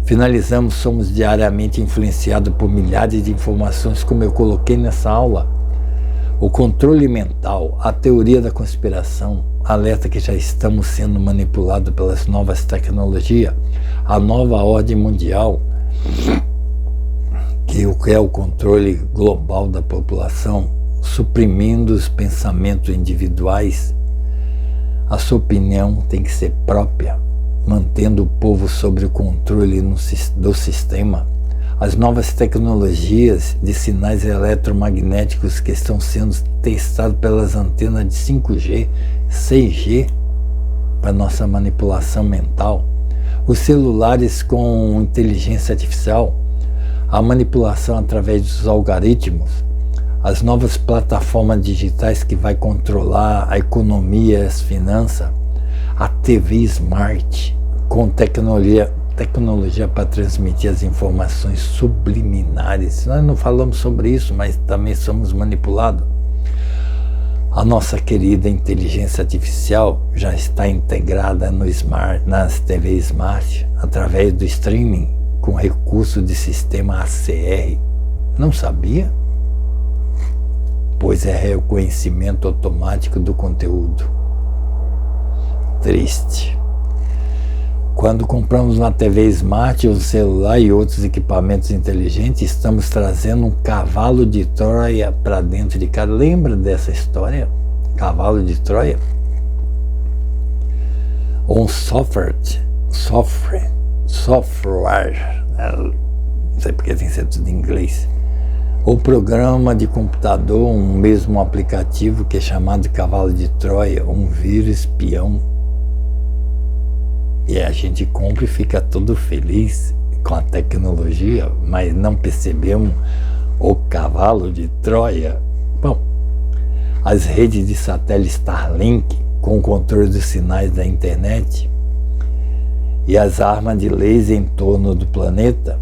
Finalizamos, somos diariamente influenciados por milhares de informações, como eu coloquei nessa aula. O controle mental, a teoria da conspiração, alerta que já estamos sendo manipulados pelas novas tecnologias, a nova ordem mundial, que é o controle global da população, suprimindo os pensamentos individuais. A sua opinião tem que ser própria, mantendo o povo sob o controle do sistema. As novas tecnologias de sinais eletromagnéticos que estão sendo testados pelas antenas de 5G, 6G, para nossa manipulação mental, os celulares com inteligência artificial, a manipulação através dos algoritmos, as novas plataformas digitais que vai controlar a economia e as finanças, a TV Smart com tecnologia para transmitir as informações subliminares. Nós não falamos sobre isso, mas também somos manipulados. A nossa querida inteligência artificial já está integrada nas TV Smart através do streaming com recurso de sistema ACR. Não sabia? Pois é reconhecimento automático do conteúdo. Triste. Quando compramos uma TV Smart, um celular e outros equipamentos inteligentes, estamos trazendo um cavalo de Troia para dentro de casa. Lembra dessa história? Cavalo de Troia? Ou um software, não sei porque tem que ser tudo em inglês. Ou programa de computador, um mesmo aplicativo que é chamado de cavalo de Troia, um vírus espião. E a gente compra e fica todo feliz com a tecnologia, mas não percebemos o cavalo de Troia. Bom, as redes de satélite Starlink, com o controle dos sinais da internet, e as armas de laser em torno do planeta,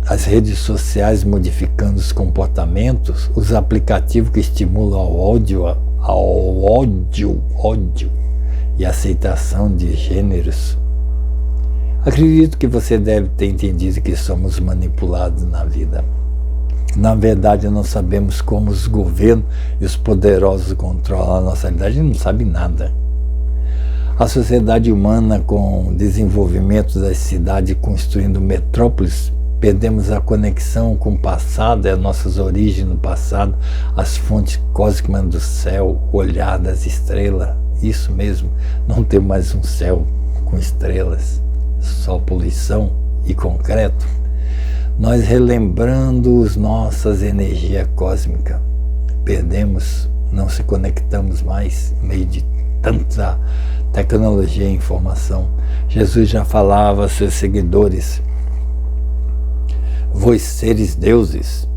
as redes sociais modificando os comportamentos, os aplicativos que estimulam ao ódio e aceitação de gêneros. Acredito que você deve ter entendido que somos manipulados na vida. Na verdade, não sabemos como os governos e os poderosos controlam a nossa realidade. A gente não sabe nada. A sociedade humana, com o desenvolvimento das cidades construindo metrópoles, perdemos a conexão com o passado, as nossas origens no passado, as fontes cósmicas do céu, o olhar das estrelas. Isso mesmo, não tem mais um céu com estrelas, só poluição e concreto. Nós relembrando nossas energias cósmicas, perdemos, não se conectamos mais no meio de tanta tecnologia e informação. Jesus já falava aos seus seguidores: vós seres deuses.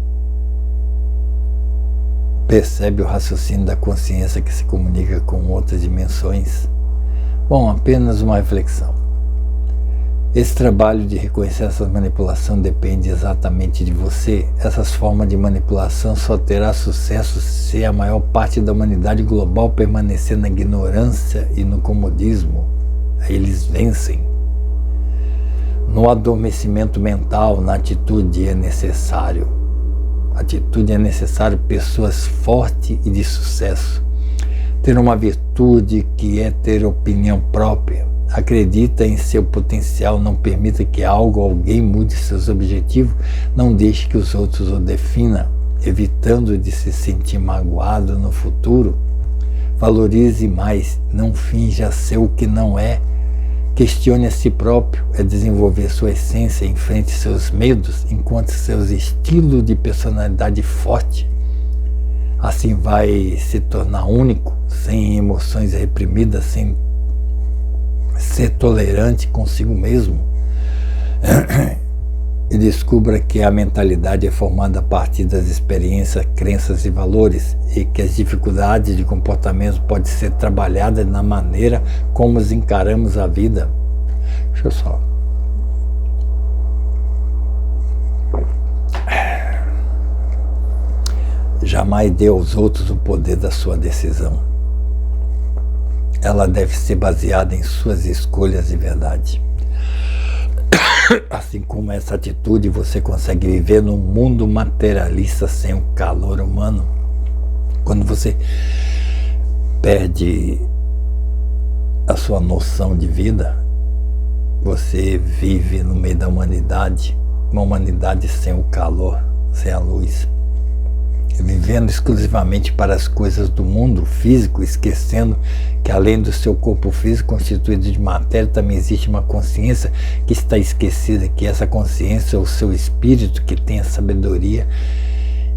Percebe o raciocínio da consciência que se comunica com outras dimensões? Bom, apenas uma reflexão. Esse trabalho de reconhecer essa manipulação depende exatamente de você. Essas formas de manipulação só terá sucesso se a maior parte da humanidade global permanecer na ignorância e no comodismo. Aí eles vencem. No adormecimento mental, na atitude é necessário. Atitude é necessário pessoas fortes e de sucesso. Ter uma virtude que é ter opinião própria. Acredita em seu potencial, não permita que algo ou alguém mude seus objetivos, não deixe que os outros o definam, evitando de se sentir magoado no futuro. Valorize mais, não finja ser o que não é. Questione a si próprio, é desenvolver sua essência, enfrente seus medos, encontre seus estilos de personalidade forte. Assim vai se tornar único, sem emoções reprimidas, sem ser tolerante consigo mesmo. E descubra que a mentalidade é formada a partir das experiências, crenças e valores, e que as dificuldades de comportamento podem ser trabalhadas na maneira como encaramos a vida. Deixa eu só. Jamais dê aos outros o poder da sua decisão. Ela deve ser baseada em suas escolhas de verdade. Assim como essa atitude, você consegue viver num mundo materialista sem o calor humano. Quando você perde a sua noção de vida, você vive no meio da humanidade, uma humanidade sem o calor, sem a luz. Vivendo exclusivamente para as coisas do mundo físico, esquecendo que além do seu corpo físico constituído de matéria, também existe uma consciência que está esquecida, que essa consciência é o seu espírito que tem a sabedoria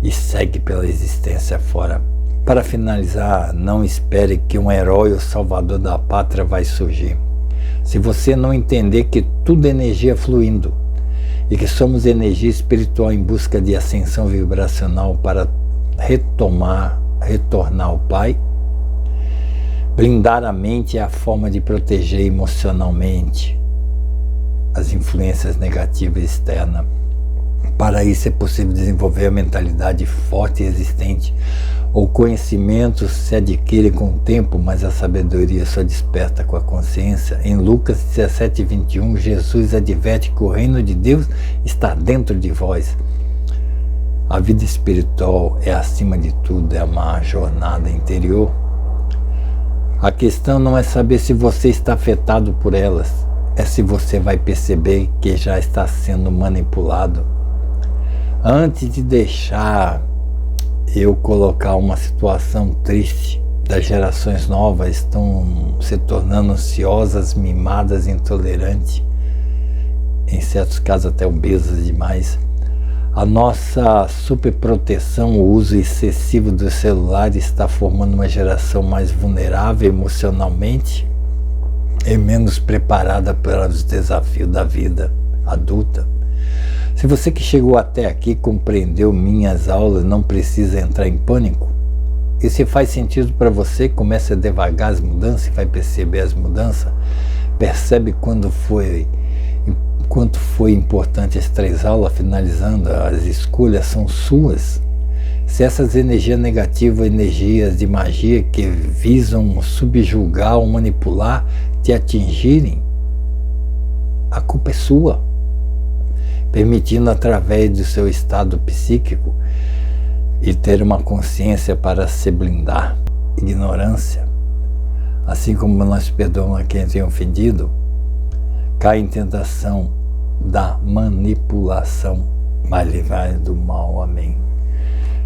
e segue pela existência fora. Para finalizar, não espere que um herói ou salvador da pátria vai surgir. Se você não entender que tudo é energia fluindo e que somos energia espiritual em busca de ascensão vibracional para retornar ao Pai, blindar a mente é a forma de proteger emocionalmente as influências negativas externas. Para isso é possível desenvolver a mentalidade forte e existente. O conhecimento se adquire com o tempo, mas a sabedoria só desperta com a consciência. Em Lucas 17:21, Jesus adverte que o reino de Deus está dentro de vós. A vida espiritual é, acima de tudo, é uma jornada interior. A questão não é saber se você está afetado por elas, é se você vai perceber que já está sendo manipulado. Antes de deixar eu colocar uma situação triste, das gerações novas estão se tornando ansiosas, mimadas, intolerantes, em certos casos até obesas demais. A nossa superproteção, o uso excessivo dos celulares está formando uma geração mais vulnerável emocionalmente e menos preparada para os desafios da vida adulta. Se você que chegou até aqui compreendeu minhas aulas, não precisa entrar em pânico. E se faz sentido para você, comece a devagar as mudanças e vai perceber as mudanças. Percebe quando foi quanto foi importante as 3 aulas, finalizando, as escolhas são suas. Se essas energias negativas, energias de magia que visam subjugar ou manipular, te atingirem, a culpa é sua. Permitindo através do seu estado psíquico e ter uma consciência para se blindar. Ignorância. Assim como nós perdoamos a quem tem ofendido, cai em tentação da manipulação, mas livrai do mal. Amém.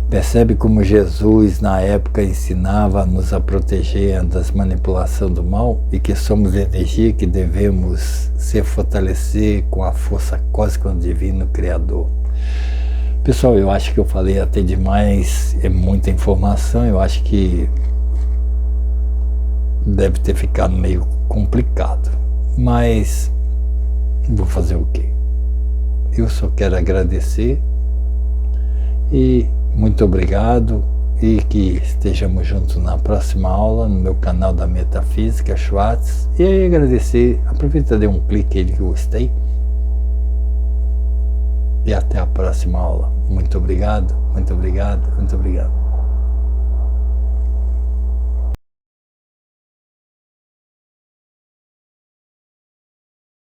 Percebe como Jesus na época ensinava-nos a proteger das manipulações do mal e que somos energia que devemos se fortalecer com a força cósmica do Divino Criador. Pessoal, eu acho que eu falei até demais, é muita informação, eu acho que deve ter ficado meio complicado, mas vou fazer o quê? Eu só quero agradecer e muito obrigado, e que estejamos juntos na próxima aula no meu canal da Metafísica Schwartz. E aí agradecer, aproveita e dê um clique aí que gostei, e até a próxima aula. Muito obrigado, muito obrigado, muito obrigado.